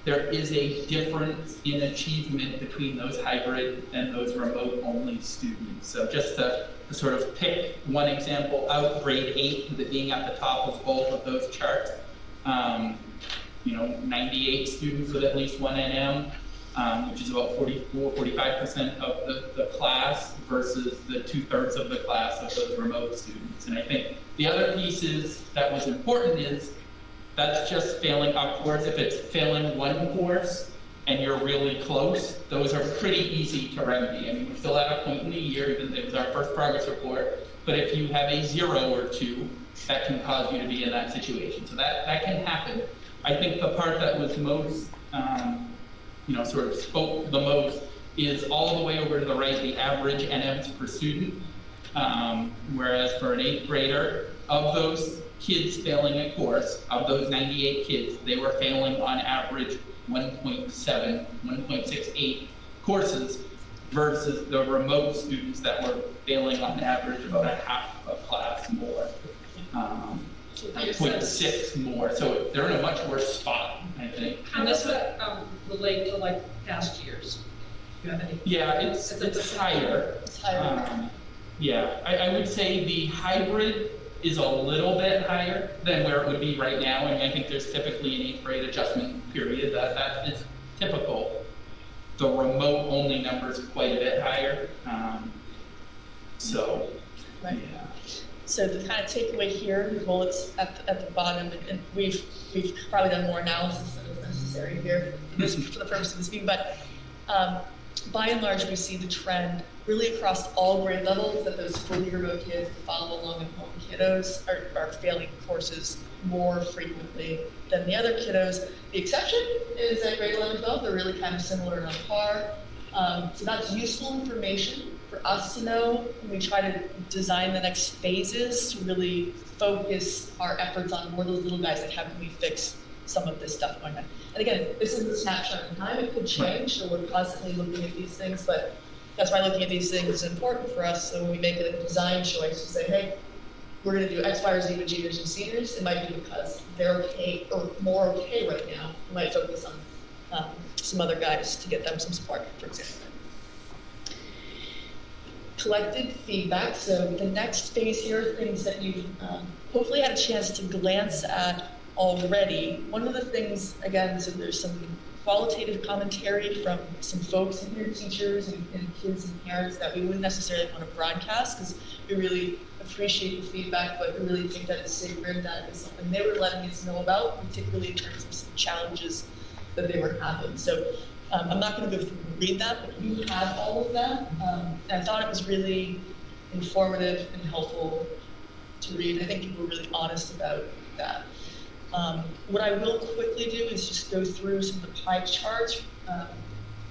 there is a difference in achievement between those hybrid and those remote-only students. So just to sort of pick one example out, grade 8, with it being at the top of both of those charts, 98 students with at least one NM, which is about 45% of the class versus the 2/3 of the class of those remote students. And I think the other piece that was important is that's just failing a course. If it's failing one course and you're really close, those are pretty easy to remedy. I mean, we're still at a point in the year, even though it was our first progress report, but if you have a 0 or 2, that can cause you to be in that situation. So that can happen. I think the part that was most, sort of spoke the most is all the way over to the right, the average NMs per student. Whereas for an 8th grader, of those kids failing a course, of those 98 kids, they were failing on average 1.7, 1.68 courses versus the remote students that were failing on average about a half a class more. 0.6 more, so they're in a much worse spot, I think. How does that relate to like past years? Do you have any? Yeah, it's higher. It's higher. I would say the hybrid is a little bit higher than where it would be right now. I mean, I think there's typically an 8th grade adjustment period that is typical. The remote only number is quite a bit higher. Right. So the kind of takeaway here, the bullets at the bottom, and we've probably done more analysis than is necessary here for the purpose of this meeting, but by and large, we see the trend really across all grade levels that those fully remote kids, the follow along at home kiddos, are failing courses more frequently than the other kiddos. The exception is at grade 11 and 12, they're really kind of similar and on par. So that's useful information for us to know when we try to design the next phases to really focus our efforts on more of those little guys, like how can we fix some of this stuff going on. And again, this is a snapshot in time, it could change, so we're constantly looking at these things, but that's why looking at these things is important for us. So when we make a design choice to say, hey, we're going to do X, Y, or Z with juniors and seniors, it might be because they're okay or more okay right now. We might focus on some other guys to get them some support, for example. Collected feedback. So the next phase here are things that you've hopefully had a chance to glance at already. One of the things, again, so there's some qualitative commentary from some folks in here, teachers and kids and parents, that we wouldn't necessarily want to broadcast because we really appreciate the feedback, but we really think that it's sacred, that is something they were letting us know about, particularly in terms of some challenges that they were having. So I'm not going to go through and read that, but you have all of that. I thought it was really informative and helpful to read. I think people were really honest about that. What I will quickly do is just go through some of the pie charts,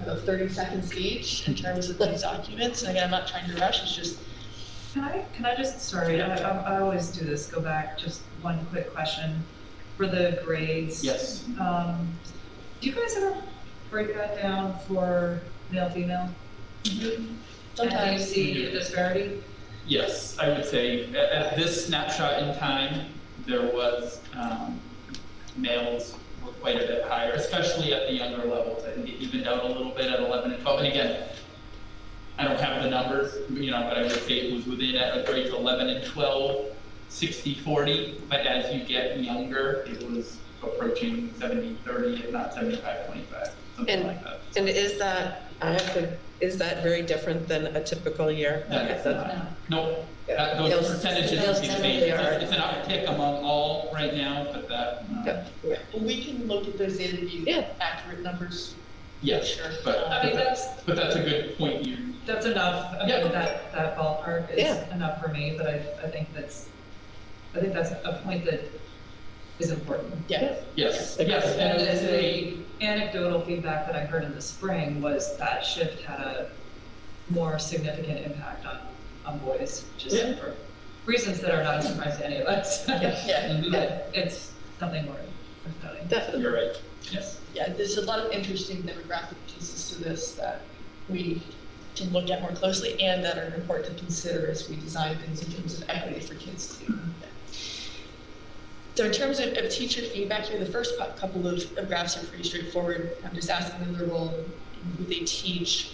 about 30 seconds each in terms of these documents. And again, I'm not trying to rush, it's just... Can I just, sorry, I always do this, go back, just one quick question. For the grades. Yes. Do you guys ever break that down for male, female? Mm-hmm. Sometimes. And you see a disparity? Yes, I would say at this snapshot in time, there was males were quite a bit higher, especially at the younger levels. I think it evened out a little bit at 11 and 12. And again, I don't have the numbers, but I would say it was within at grades 11 and 12, 60-40. But as you get younger, it was approaching 70-30, if not 75-25, something like that. And is that very different than a typical year? No, those percentages are the same. It's an uptick among all right now, but that. Well, we can look at those data to be accurate numbers. Yes, sure. But that's a good point. That's enough. I mean, that ballpark is enough for me. But I think that's a point that is important. Yeah. Yes, And yes, and as the anecdotal feedback that I heard in the spring was that shift had a more significant impact on boys, just for reasons that are not a surprise to any of us. Yeah. But it's something worth studying. Definitely. you're right, yes. Yeah, there's a lot of interesting demographic pieces to this that we can look at more closely and that are important to consider as we design things in terms of equity for kids too. So in terms of teacher feedback here, the first couple of graphs are pretty straightforward. I'm just asking them their role and who they teach.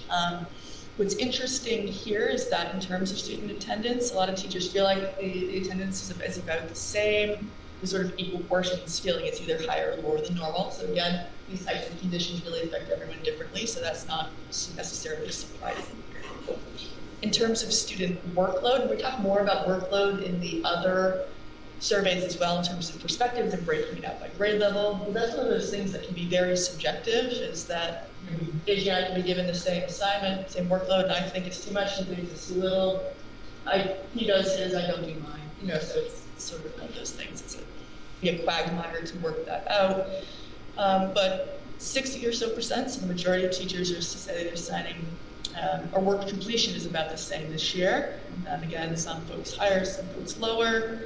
What's interesting here is that in terms of student attendance, a lot of teachers feel like the attendance is about the same. There's sort of equal portions, feeling it's either higher or lower than normal. So again, these types of conditions really affect everyone differently, so that's not necessarily surprising. In terms of student workload, we talk more about workload in the other surveys as well in terms of perspectives and breaking it out by grade level. But that's one of those things that can be very subjective, is that Gigi and I can be given the same assignment, same workload, and I think it's too much, and he thinks it's too little. He does his, I don't do mine. So it's sort of one of those things. It's be a quagmire to work that out. But 60% or so, so the majority of teachers are to say they're signing, or work completion is about the same this year. And again, some folks higher, some folks lower.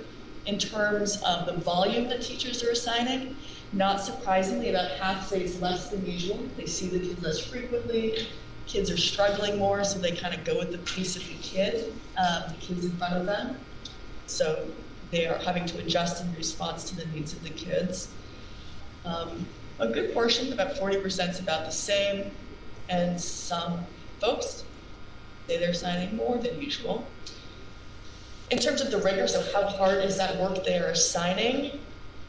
In terms of the volume that teachers are assigning, not surprisingly, about half say it's less than usual. They see the kids less frequently. Kids are struggling more, so they kind of go with the pace of the kids in front of them. So they are having to adjust in response to the needs of the kids. A good portion, about 40%, is about the same, and some folks say they're signing more than usual. In terms of the rigor, so how hard is that work they are assigning?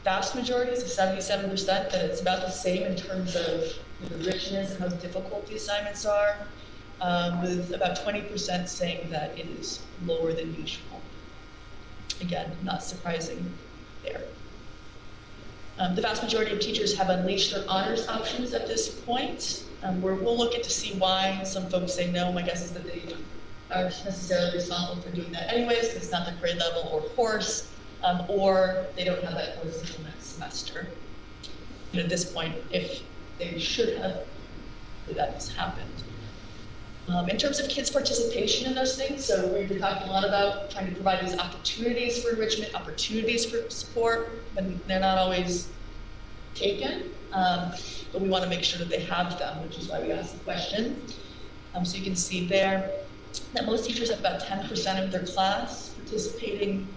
Vast majority, so 77%, that it's about the same in terms of the richness and how difficult the assignments are, with about 20% saying that it is lower than usual. Again, not surprising there. The vast majority of teachers have unleashed their honors options at this point. We'll look at to see why some folks say no. My guess is that they are necessarily responsible for doing that anyways, because it's not their grade level or course, or they don't have that course until next semester. And at this point, if they should have, that has happened. In terms of kids' participation in those things, so we've been talking a lot about trying to provide these opportunities for enrichment, opportunities for support, and they're not always taken, but we want to make sure that they have them, which is why we asked the question. So you can see there that most teachers have about 10% of their class participating.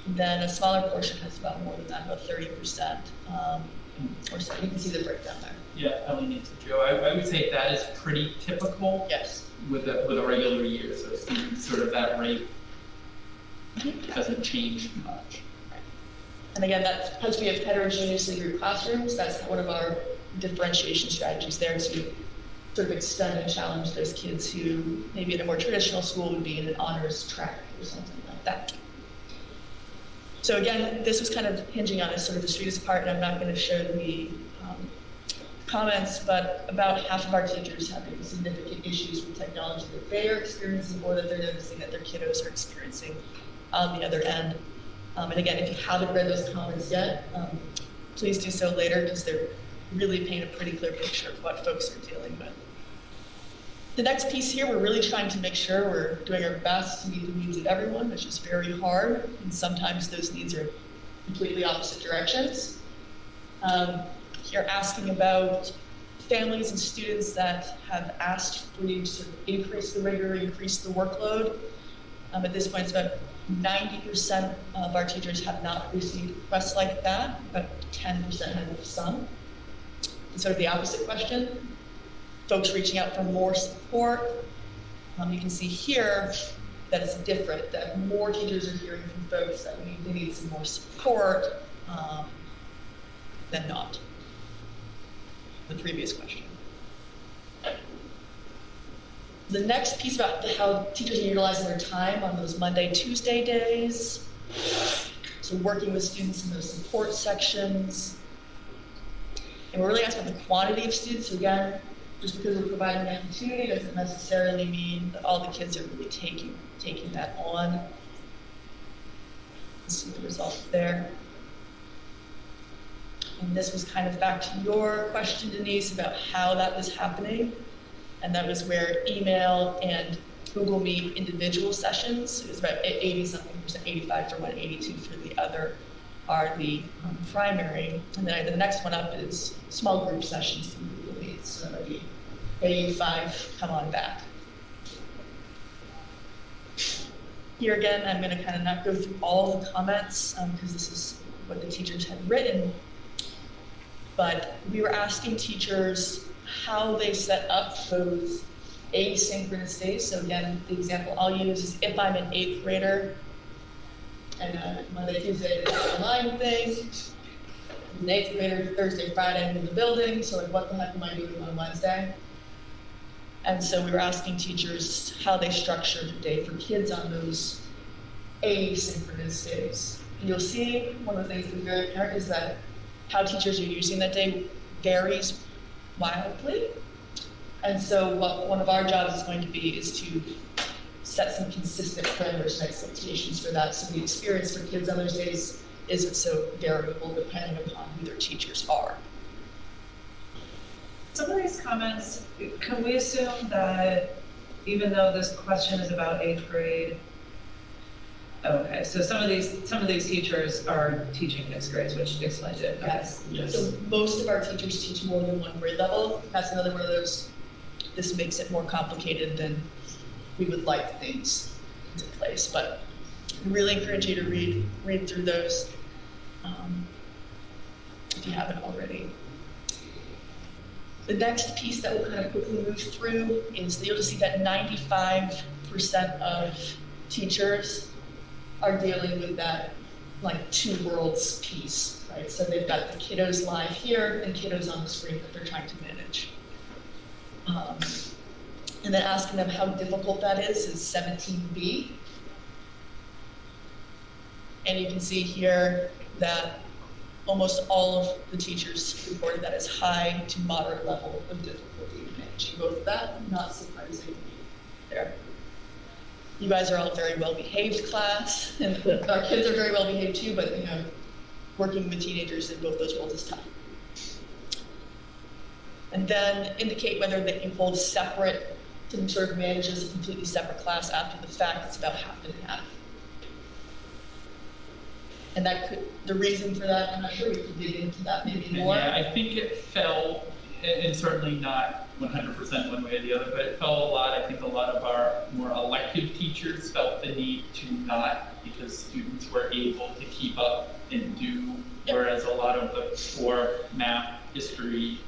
Then a smaller portion has about more than that, about 30%, or so. You can see the breakdown there. Yeah, Ellie and Joe, I would say that is pretty typical. Yes. With a regular year, so sort of that rate doesn't change much. And again, that's because we have heterogeneously grouped classrooms. That's one of our differentiation strategies there, to sort of extend and challenge those kids who maybe in a more traditional school would be in an honors track or something like that. So again, this was kind of hinging on sort of the sweetest part, and I'm not going to show the comments, but about half of our teachers having significant issues with technology that they are experiencing or that they're noticing that their kiddos are experiencing on the other end. And again, if you haven't read those comments yet, please do so later, because they're really paint a pretty clear picture of what folks are dealing with. The next piece here, we're really trying to make sure we're doing our best to meet the needs of everyone, which is very hard, and sometimes those needs are completely opposite directions. You're asking about families and students that have asked for you to sort of increase the rigor, increase the workload. At this point, it's about 90% of our teachers have not received requests like that, but 10% have some. And sort of the opposite question, folks reaching out for more support. You can see here that it's different, that more teachers are hearing from folks that they need some more support than not. The previous question. The next piece about how teachers are utilizing their time on those Monday, Tuesday days. So working with students in those support sections. And we're really asking about the quantity of students. So again, just because we're providing an opportunity doesn't necessarily mean that all the kids are really taking that on. Let's see the results there. And this was kind of back to your question, Denise, about how that was happening. And that was where email and Google Meet individual sessions, it was about 80-something%, 85 for one, 82 for the other, are the primary. And then the next one up is small group sessions through Google Meet. So that'd be 85, come on back. Here again, I'm going to kind of not go through all the comments because this is what the teachers had written. But we were asking teachers how they set up those asynchronous days. So again, the example I'll use is if I'm an 8th grader and Monday, Tuesday is an online thing, an 8th grader, Thursday, Friday, I'm in the building, so like what the heck am I doing on Wednesday? And so we were asking teachers how they structured the day for kids on those asynchronous days. And you'll see one of the things that's very apparent is that how teachers are using that day varies wildly. And so what one of our jobs is going to be is to set some consistent parameters and expectations for that, so the experience for kids on those days isn't so variable depending upon who their teachers are. Some of these comments, can we assume that even though this question is about 8th grade, okay, so some of these teachers are teaching mixed grades, which explains it. Yes. Yes. So most of our teachers teach more than one grade level. That's another one of those, this makes it more complicated than we would like things to place. But I really encourage you to read through those if you haven't already. The next piece that we'll kind of quickly move through is that you'll just see that 95% of teachers are dealing with that like two worlds piece, right? So they've got the kiddos live here and kiddos on the screen that they're trying to manage. And then asking them how difficult that is 17B. And you can see here that almost all of the teachers reported that as high to moderate level of difficulty in managing both of that, not surprising there. You guys are all a very well-behaved class, and our kids are very well-behaved too, but you know, working with teenagers in both those roles is tough. And then indicate whether they can hold separate, to sort of manage as a completely separate class after the fact. It's about half and half. And that could, the reason for that, I'm not sure, we could dig into that maybe more. Yeah, I think it fell, and certainly not 100% one way or the other, but it fell a lot. I think a lot of our more elective teachers felt the need to not, because students were able to keep up and do, whereas a lot of the core math, history,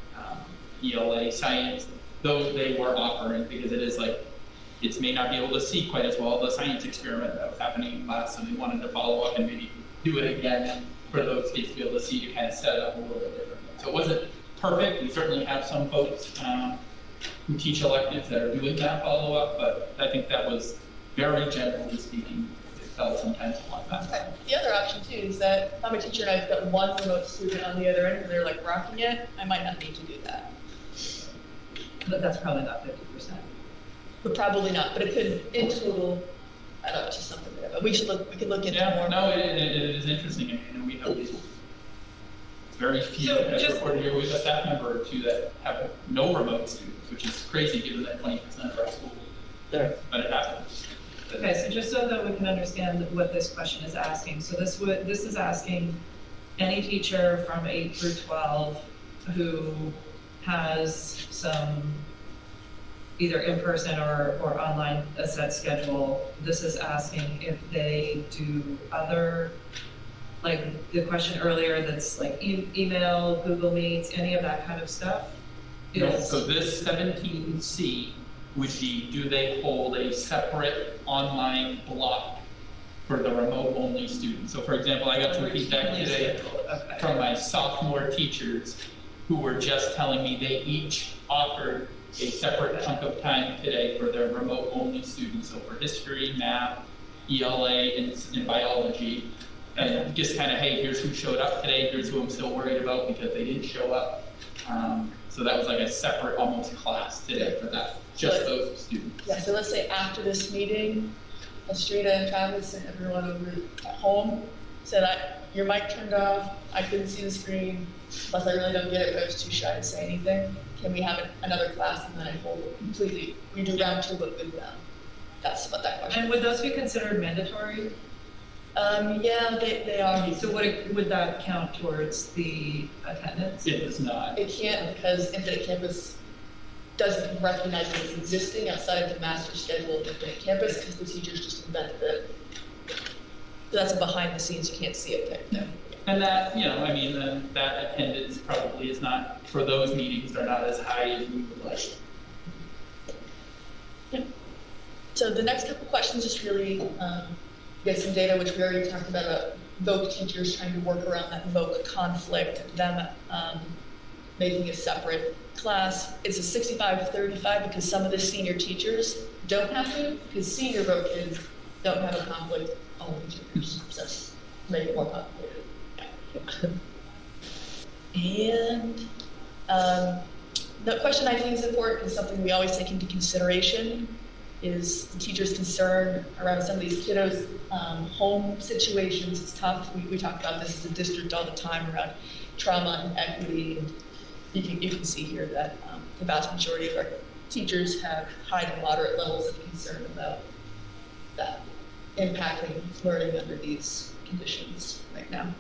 ELA, science, those they were offering, because it is like, kids may not be able to see quite as well the science experiment that was happening in class, so they wanted to follow up and maybe do it again for those kids to be able to see, to kind of set it up a little bit differently. So it wasn't perfect. We certainly have some folks who teach electives that are doing that follow-up, but I think that was very generally speaking, it felt sometimes like that. Okay. The other option too is that if I'm a teacher and I've got one remote student on the other end and they're like rocking it, I might not need to do that. But that's probably not 50%. But probably not, but it could, in total, add up to something there. But we can look into more. No, it is interesting. I mean, we have these very few, So as just- reported here, we have a staff member or two that have no remote students, which is crazy given that 20% of our schools. There. But it happens. Okay, so just so that we can understand what this question is asking. So this is asking any teacher from 8 through 12 who has some either in-person or online a set schedule. This is asking if they do other, like the question earlier that's like email, Google Meets, any of that kind of stuff? No, so this 17C would be, do they hold a separate online block for the remote-only students? So for example, I got some feedback today from my sophomore teachers who were just telling me they each offered a separate chunk of time today for their remote-only students. So for history, math, ELA, and biology. And just kind of, hey, here's who showed up today, here's who I'm still worried about because they didn't show up. So that was like a separate almost class today for that, just those students. Yeah, so let's say after this meeting, Estrida and Travis and everyone over at home said, your mic turned off, I couldn't see the screen, unless I really don't get it, but I was too shy to say anything. Can we have another class and then I hold it completely, we do round two, but with them? That's what that question. And would those be considered mandatory? Yeah, they are. So would that count towards the attendance? It does not. It can't because Infinite Campus doesn't recognize it as existing outside of the master schedule of Infinite Campus because the teachers just invented it. So that's a behind the scenes, you can't see it there. And that, I mean, that attendance probably is not, for those meetings, they're not as high as we would like. Yeah. So the next couple questions is really get some data, which we already talked about VOC teachers trying to work around that VOC conflict, them making a separate class. It's a 65-35 because some of the senior teachers don't have to, because senior VOC kids don't have a conflict, only teachers. So that's make it more complicated. And the question I think is important is something we always take into consideration is the teacher's concern around some of these kiddos' home situations. It's tough. We talk about this as a district all the time around trauma and equity. And you can see here that the vast majority of our teachers have high to moderate levels of concern about that impacting learning under these conditions right now.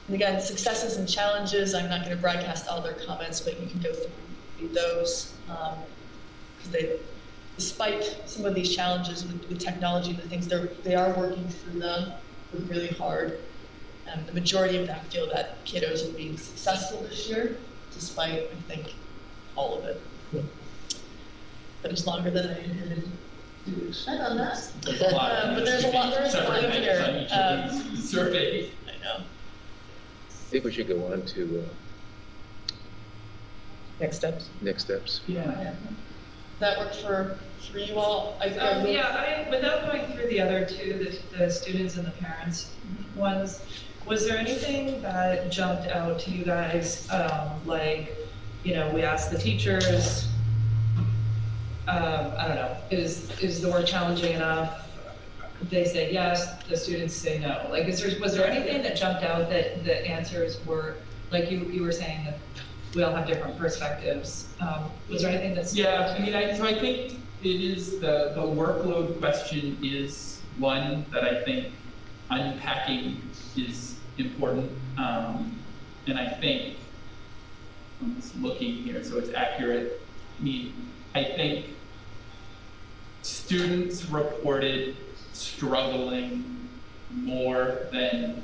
And again, successes and challenges, I'm not going to broadcast all their comments, but you can go through those. Because despite some of these challenges with technology, the things they are working through them really hard. And the majority of them feel that kiddos are being successful this year, despite, I think, all of it. That was longer than I intended to spend on that. But there's a lot in here. Surveys. I know. I think we should go on to Next steps. next steps. Yeah. That worked for you all? Without going through the other two, the students and the parents ones, was there anything that jumped out to you guys? We asked the teachers, I don't know, is the work challenging enough? They say yes, the students say no. Like, was there anything that jumped out that the answers were, like you were saying that we all have different perspectives. Was there anything that's... Yeah, so I think it is the workload question is one that I think unpacking is important. And I think, I'm just looking here so it's accurate. I think students reported struggling more than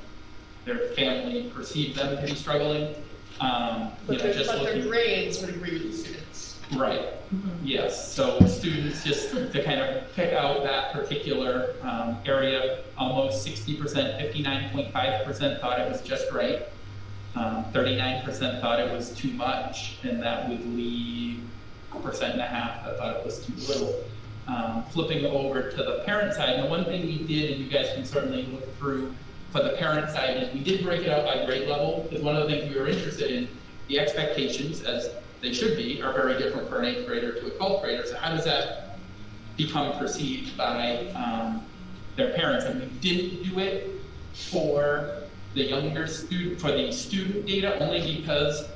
their family perceived them to be struggling. But their grades would agree with the students. Right. Mm-hmm. Yes. So students, just to kind of pick out that particular area, almost 60%, 59.5% thought it was just right. 39% thought it was too much, and that would leave 1.5% that thought it was too little. Flipping over to the parent side, and the one thing we did, and you guys can certainly look through for the parent side, is we did break it out by grade level, because one of the things we were interested in, the expectations, as they should be, are very different for an 8th grader to a 12th grader. So how does that become perceived by their parents? And we didn't do it for the younger student, for the student data, only because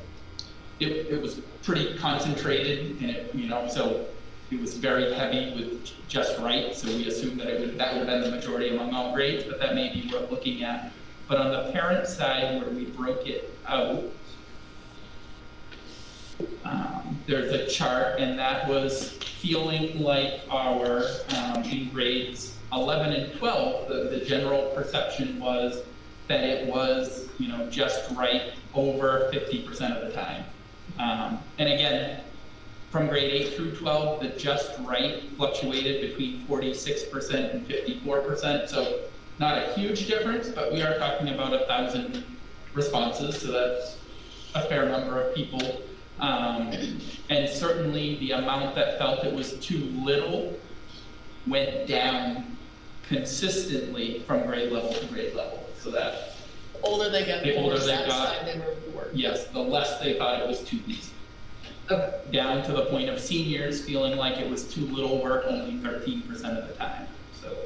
it was pretty concentrated, and so it was very heavy with just right. So we assumed that that would have been the majority among all grades, but that may be worth looking at. But on the parent side, where we broke it out, there's a chart, and that was feeling like our, in grades 11 and 12, the general perception was that it was, just right over 50% of the time. And again, from grade 8 through 12, the just right fluctuated between 46% and 54%. So not a huge difference, but we are talking about 1,000 responses, so that's a fair number of people. And certainly the amount that felt it was too little went down consistently from grade level to grade level. So that the older they got, the more satisfied they were with the work. Yes, the less they thought it was too easy. Okay. Down to the point of seniors feeling like it was too little work only 13% of the time. So,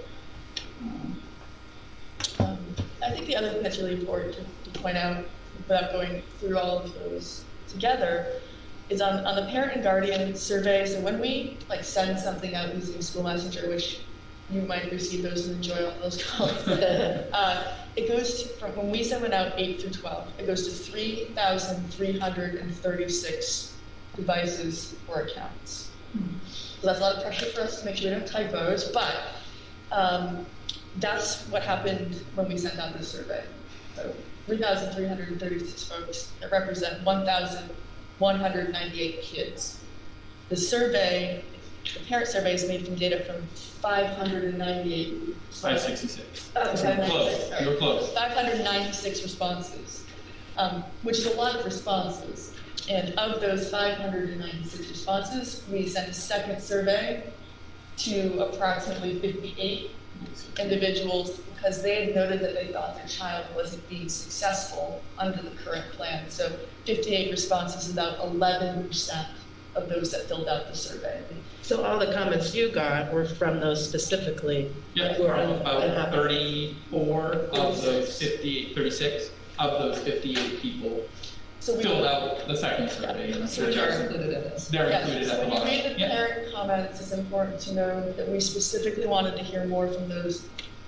I think the the other thing that's really important to point out, without going through all of those together, is on the parent and guardian survey. So when we like send something out using School Messenger, which you might receive those and enjoy all those calls, it goes to, from when we send it out 8 through 12, it goes to 3,336 devices or accounts. So that's a lot of pressure for us to make sure we don't have typos, but that's what happened when we sent out this survey. So 3,336 folks that represent 1,198 kids. The survey, the parent survey is made from data from 598. 566. Oh, 596, sorry. You were close. 596 responses, which is a lot of responses. And of those 596 responses, we sent a second survey to approximately 58 individuals because they had noted that they thought their child wasn't being successful under the current plan. So 58 responses, about 11% of those that filled out the survey. So all the comments you got were from those specifically? Yeah, who are about 34 of those 58, 36 of those 58 people filled out the second survey. So they're included in this. They're included at the When bottom. you read the parent comments, it's important to know that we specifically wanted to hear more from those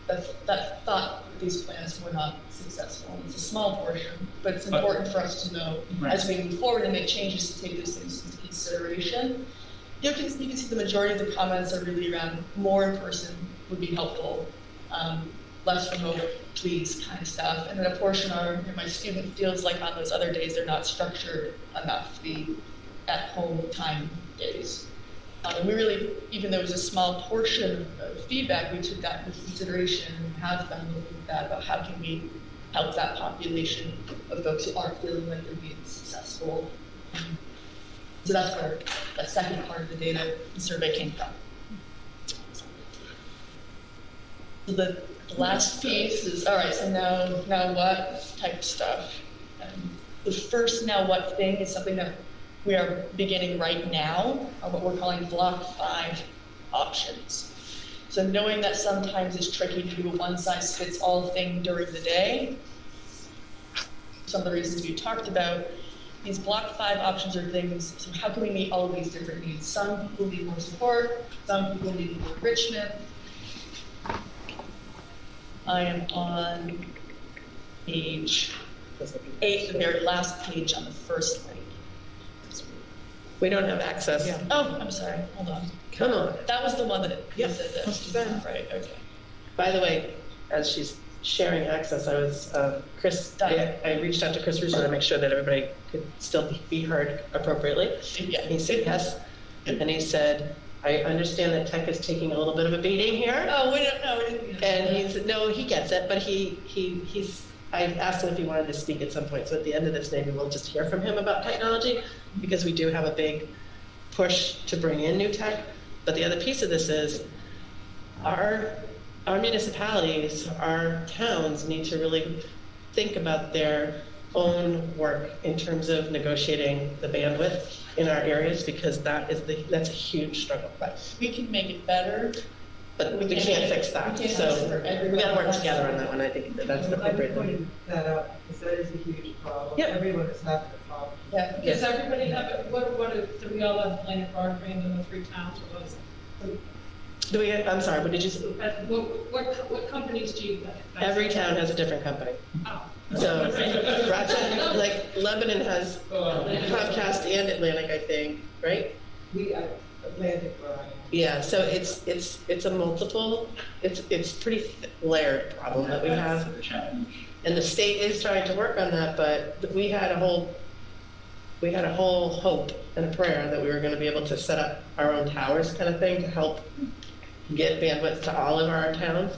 that thought these plans were not successful. It's a small portion, but it's important for us to know as we move forward and make changes to take those things into consideration. You can see the majority of the comments are really around more in person would be helpful, less remote, please kind of stuff. And then a portion are, my student feels like on those other days they're not structured enough, the at-home time days. And we really, even though it was a small portion of feedback, we took that into consideration and have been looking at that about how can we help that population of folks who aren't feeling like they're being successful. So that's where that second part of the data the survey came from. So the last piece is, all right, so now what type of stuff? The first now what thing is something that we are beginning right now, on what we're calling block 5 options. So knowing that sometimes it's tricky to do a one-size-fits-all thing during the day, some of the reasons we talked about, these block 5 options are things, so how can we meet all of these different needs? Some people need more support, some people need more enrichment. I am on page 8, the very last page on the first link. We don't have access. Yeah. Oh, I'm sorry, hold on. Come on. That was the one that Yep. said that. Right, okay. By the way, as she's sharing access, I was, I reached out to Chris Russo to make sure that everybody could still be heard appropriately. Yeah. He said yes, and he said, I understand that tech is taking a little bit of a beating here. Oh, we don't know. And he said, no, he gets it, but he's, I asked him if he wanted to speak at some point, so at the end of this, maybe we'll just hear from him about technology, because we do have a big push to bring in new tech. But the other piece of this is our municipalities, our towns need to really think about their own work in terms of negotiating the bandwidth in our areas, because that's a huge struggle. Right. We can make it better, but we can't fix that. So we got to work together on that one. I think that's the appropriate thing. I pointed that out because that is a huge problem. Yep. Everyone is having a problem. Yeah, does everybody have, do we all have planar broadband in the 3 towns, or what is it? I'm sorry, what did you say? What companies do you have? Every town has a different company. Oh. So Rochester, like Lebanon has Comcast and Atlantic, I think, right? Atlantic Brian. Yeah, so it's a multiple, it's pretty layered problem that we have. And the state is trying to work on that, but we had a whole hope and a prayer that we were going to be able to set up our own towers kind of thing to help get bandwidth to all of our towns.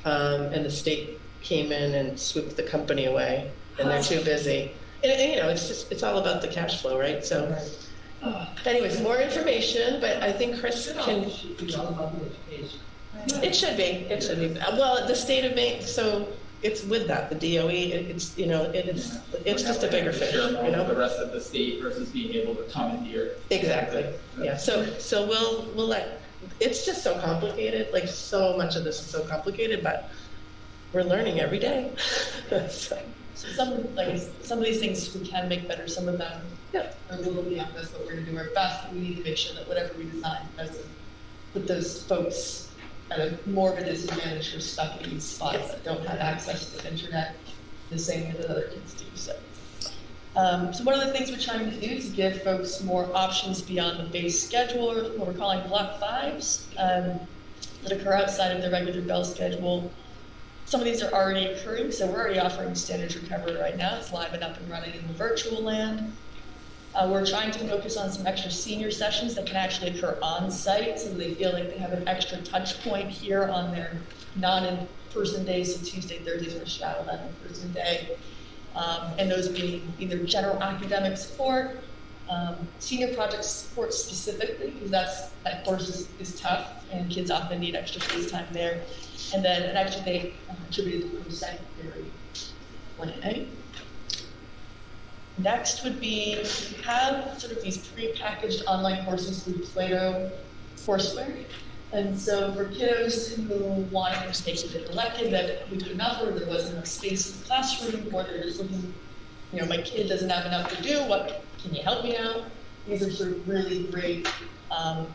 And the state came in and swooped the company away, and they're too busy. And you know, it's all about the cash flow, right? So anyways, more information, but I think Chris can. It should be. Well, the state of Maine, so it's with that, the DOE, it's just a bigger fish, you know? The rest of the state versus being able to come here. Exactly, yeah, so we'll let, it's just so complicated, like so much of this is so complicated, but we're learning every day. So, So some of these things we can make better, some of them are a little beyond us, but we're gonna do our best. We need to make sure that whatever we design doesn't put those folks at a more of a disadvantage who are stuck in these spots that don't have access to the internet the same way that other kids do. So one of the things we're trying to do is give folks more options beyond the base schedule, or what we're calling block fives, that occur outside of the regular bell schedule. Some of these are already occurring, so we're already offering standards recovery right now. It's live and up and running in the virtual land. We're trying to focus on some extra senior sessions that can actually occur on site, so they feel like they have an extra touch point here on their non-in-person days, so Tuesday, Thursdays are shadow that in-person day. And those being either general academic support, senior project support specifically, because that course is tough and kids often need extra face time there. And then an extra day attributed to post-secondary planning. Next would be have sort of these pre-packaged online courses through Play-Doh courseware. And so for kiddos who want to maybe a bit elective that we could not, or there wasn't enough space in the classroom, or they're just looking, my kid doesn't have enough to do, what can you help me out? These are sort of really great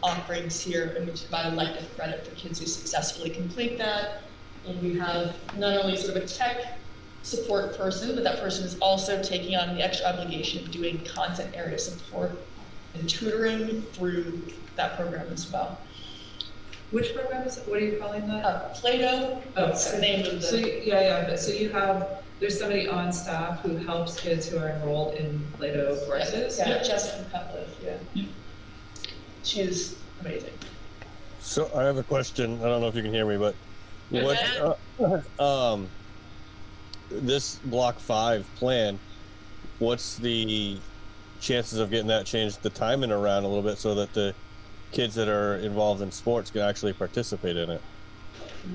offerings here, and we provide elective credit for kids who successfully complete that. And we have not only sort of a tech support person, but that person is also taking on the extra obligation of doing content area support and tutoring through that program as well. Which program is it? What are you calling that? Play-Doh. That's the name of the. So you have, there's somebody on staff who helps kids who are enrolled in Play-Doh courses? Yeah, Jessica Cutliff, yeah. She's amazing. So I have a question. I don't know if you can hear me, but what this block 5 plan, what's the chances of getting that changed, the timing around a little bit so that the kids that are involved in sports can actually participate in it?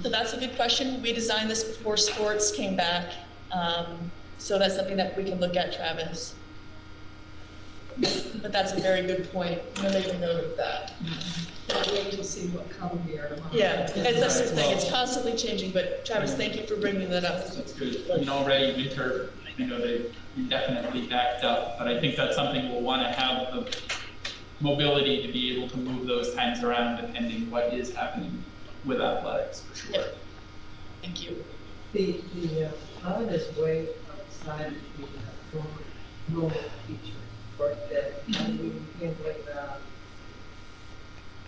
So that's a good question. We designed this before sports came back. So that's something that we can look at, Travis. But that's a very good point. I'm gonna make a note of that. Wait to see what color we are tomorrow. Yeah, that's the thing. It's constantly changing, but Travis, thank you for bringing that up. That's good. Already winter, they definitely backed up, but I think that's something we'll want to have the mobility to be able to move those times around depending what is happening with athletics, for sure. Yeah. Thank you. The time is way outside of the normal teacher work that we can't like that.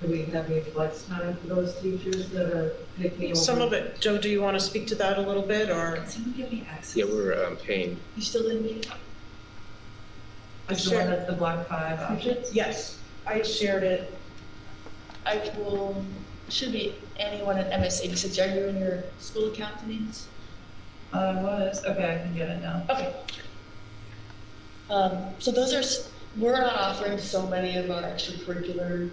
Do we have any flex time for those teachers that are taking over? Some of it. Joe, do you want to speak to that a little bit, or? Can someone give me access? Yeah, we're paying. You still didn't meet? Is the one that's the block 5 options? Yes, I shared it. I will, should be anyone at MSAD. So are you in your school account, Denise? I was. Okay, I can get it now. Okay. So those are, we're not offering so many of our extracurricular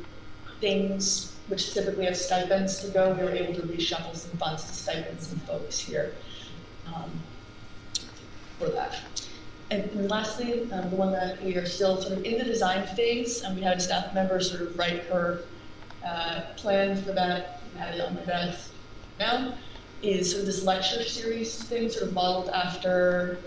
things, which typically have stipends to go. We were able to reshuffle some funds to stipends and folks here for that. And lastly, the one that we are still sort of in the design phase, and we had a staff member sort of write her plan for that, had it on my desk now, is sort of this lecture series thing, sort of modeled after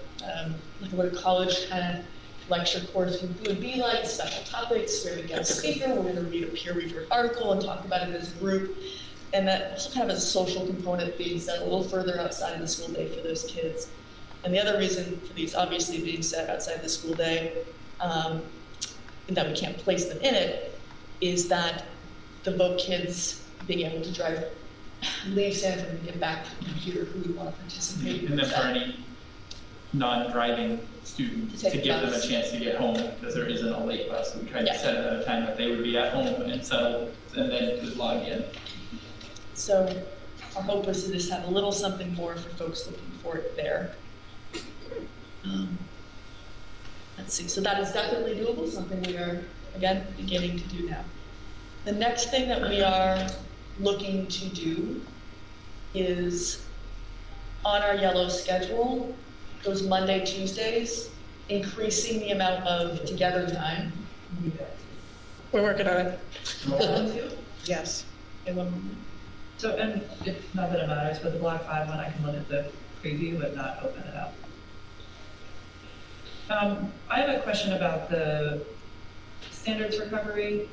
like what a college kind of lecture course would be like, special topics, we have a guest speaker, we're going to read a peer-reviewed article and talk about it as a group, and that also kind of a social component being set a little further outside of the school day for those kids. And the other reason for these obviously being set outside the school day, and that we can't place them in it, is that the voc kids being able to drive, leave Sanford and get back to the computer who would want to participate. And then for any non-driving students, to give them a chance to get home, because there isn't a late bus. So we tried to set it at a time that they would be at home and settled, and then could log in. So our hope was to just have a little something more for folks looking for it there. Let's see, so that is definitely doable, something we are, again, beginning to do now. The next thing that we are looking to do is on our yellow schedule, those Monday, Tuesdays, increasing the amount of together time. We're working on it. Yes. So, and it's not that it matters, but the block 5 one, I can look at the preview but not open it up. I have a question about the standards recovery.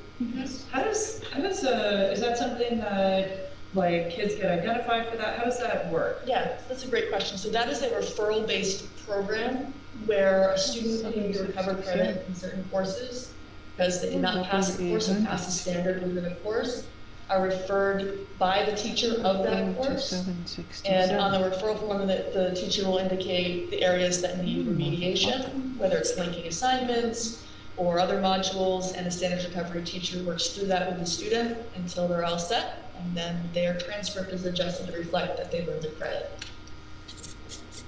How does is that something that like kids get identified for that? How does that work? Yeah, that's a great question. So that is a referral-based program where a student can recover credit in certain courses because they did not pass the course or pass the standard within a course, are referred by the teacher of that course. And on the referral form, the teacher will indicate the areas that need remediation, whether it's linking assignments or other modules, and the standards recovery teacher works through that with the student until they're all set, and then their transcript is adjusted to reflect that they learned the credit.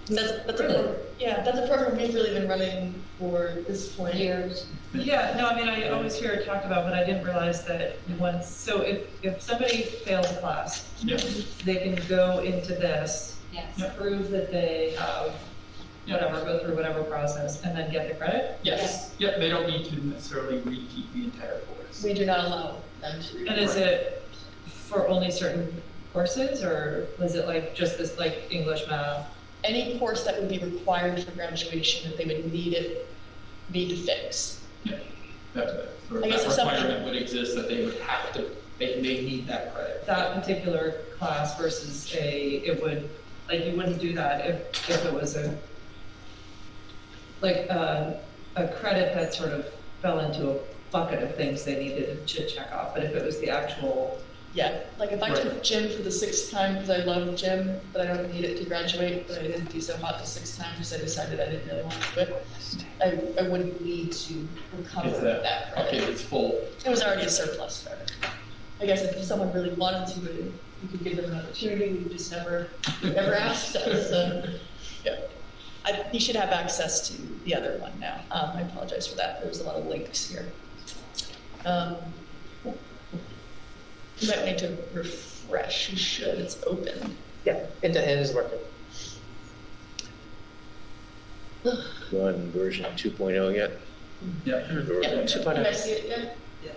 That's a program we've really been running for this point. Years. Yeah, no, I mean, I always hear it talked about, but I didn't realize that once, so if somebody fails a class, they can go into this, prove that they have whatever, go through whatever process, and then get the credit? Yes. Yep, they don't need to necessarily repeat the entire course. We do not allow them to. And is it for only certain courses, or was it like just this like English, math? Any course that would be required for graduation that they would need to fix. Yeah, that requirement would exist that they would have to, they need that credit. That particular class versus it would, like you wouldn't do that if it was a credit that sort of fell into a bucket of things they needed to check off, but if it was the actual. Yeah, like if I took gym for the 6th time because I love gym, but I don't need it to graduate, but I didn't do so hot the 6th time because I decided I didn't really want to do it, I wouldn't need to recover that credit. Okay, it's full. It was already a surplus credit. I guess if someone really wanted to, you could give them an opportunity. We just never asked us. You should have access to the other one now. I apologize for that. There's a lot of links here. You might need to refresh. You should. It's open. Yeah, it is working. We're on version 2.0 yet? Yeah. 2.0. Can I see it again? Yes.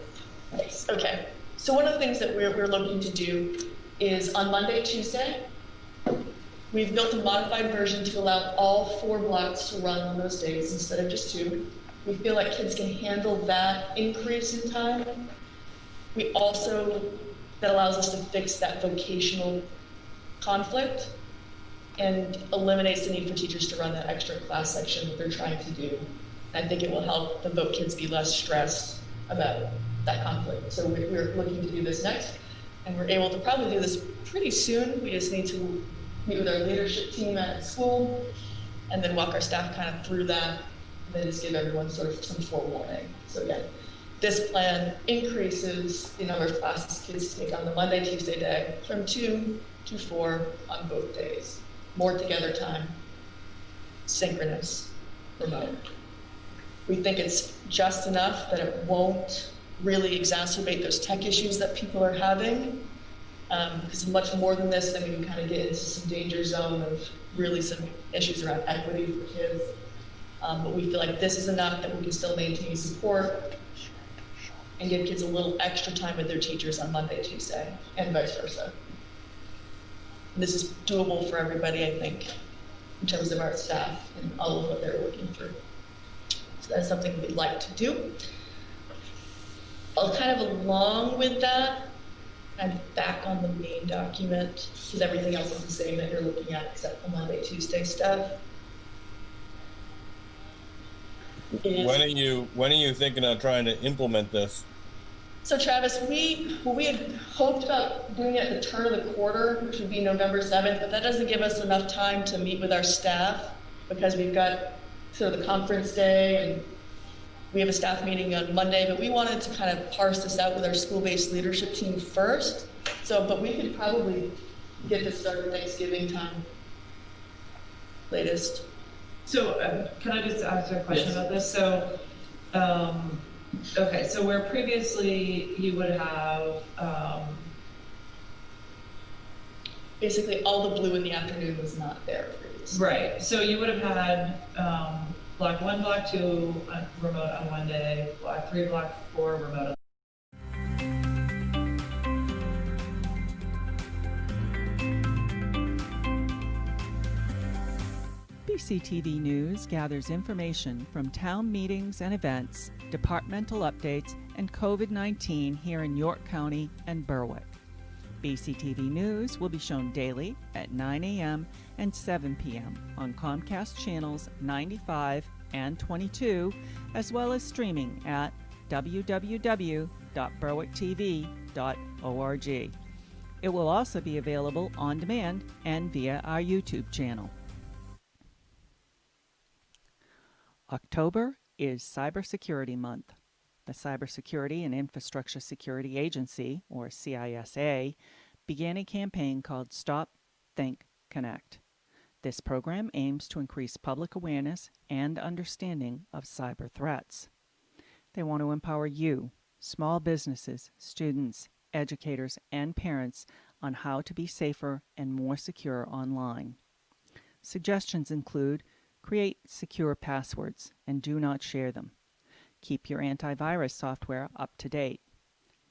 Nice. Okay. So one of the things that we're looking to do is on Monday, Tuesday, we've built a modified version to allow all 4 blocks to run on those days instead of just 2. We feel like kids can handle that increase in time. We also, that allows us to fix that vocational conflict and eliminates the need for teachers to run that extra class section that they're trying to do. I think it will help the voc kids be less stressed about that conflict. So we're looking to do this next, and we're able to probably do this pretty soon. We just need to meet with our leadership team at school and then walk our staff kind of through that, and then just give everyone sort of some forewarning. So yeah. This plan increases the number of classes kids take on the Monday, Tuesday day from 2 to 4 on both days. More together time, synchronous, remote. We think it's just enough that it won't really exacerbate those tech issues that people are having. Because much more than this, then we can kind of get into some danger zone of really some issues around equity for kids. But we feel like this is enough that we can still maintain support and give kids a little extra time with their teachers on Monday, Tuesday, and vice versa. And this is doable for everybody, I think, in terms of our staff and all of what they're working through. So that's something we'd like to do. Kind of along with that, I'm back on the main document, because everything else is the same that you're looking at except the Monday, Tuesday stuff. When are you thinking of trying to implement this? So Travis, we had hoped about doing it at the turn of the quarter, which would be November 7th, but that doesn't give us enough time to meet with our staff because we've got sort of the conference day and we have a staff meeting on Monday, but we wanted to kind of parse this out with our school-based leadership team first. So, but we could probably get this started Thanksgiving time, latest. So can I just ask a question about this? So, okay, so where previously you would have basically all the blue in the afternoon was not there previously. Right, so you would have had block 1, block 2 remote on one day, block 3, block 4 remote on BCTV News gathers information from town meetings and events, departmental updates, and COVID-19 here in York County and Berwick. BCTV News will be shown daily at 9 a.m. and 7 p.m. on Comcast channels 95 and 22, as well as streaming at www.berwicktv.org. It will also be available on demand and via our YouTube channel. October is Cybersecurity Month. The Cybersecurity and Infrastructure Security Agency, or CISA, began a campaign called Stop, Think, Connect. This program aims to increase public awareness and understanding of cyber threats. They want to empower you, small businesses, students, educators, and parents on how to be safer and more secure online. Suggestions include: create secure passwords and do not share them. Keep your antivirus software up to date.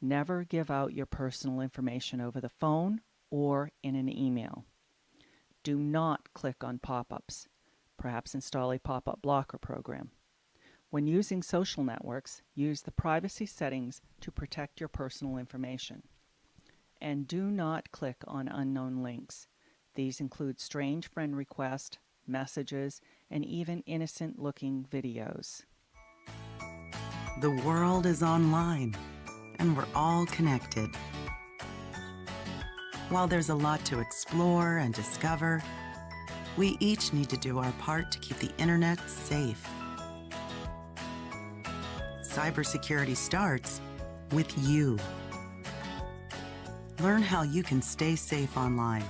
Never give out your personal information over the phone or in an email. Do not click on pop-ups. Perhaps install a pop-up blocker program. When using social networks, use the privacy settings to protect your personal information. And do not click on unknown links. These include strange friend requests, messages, and even innocent-looking videos. The world is online, and we're all connected. While there's a lot to explore and discover, we each need to do our part to keep the internet safe. Cybersecurity starts with you. Learn how you can stay safe online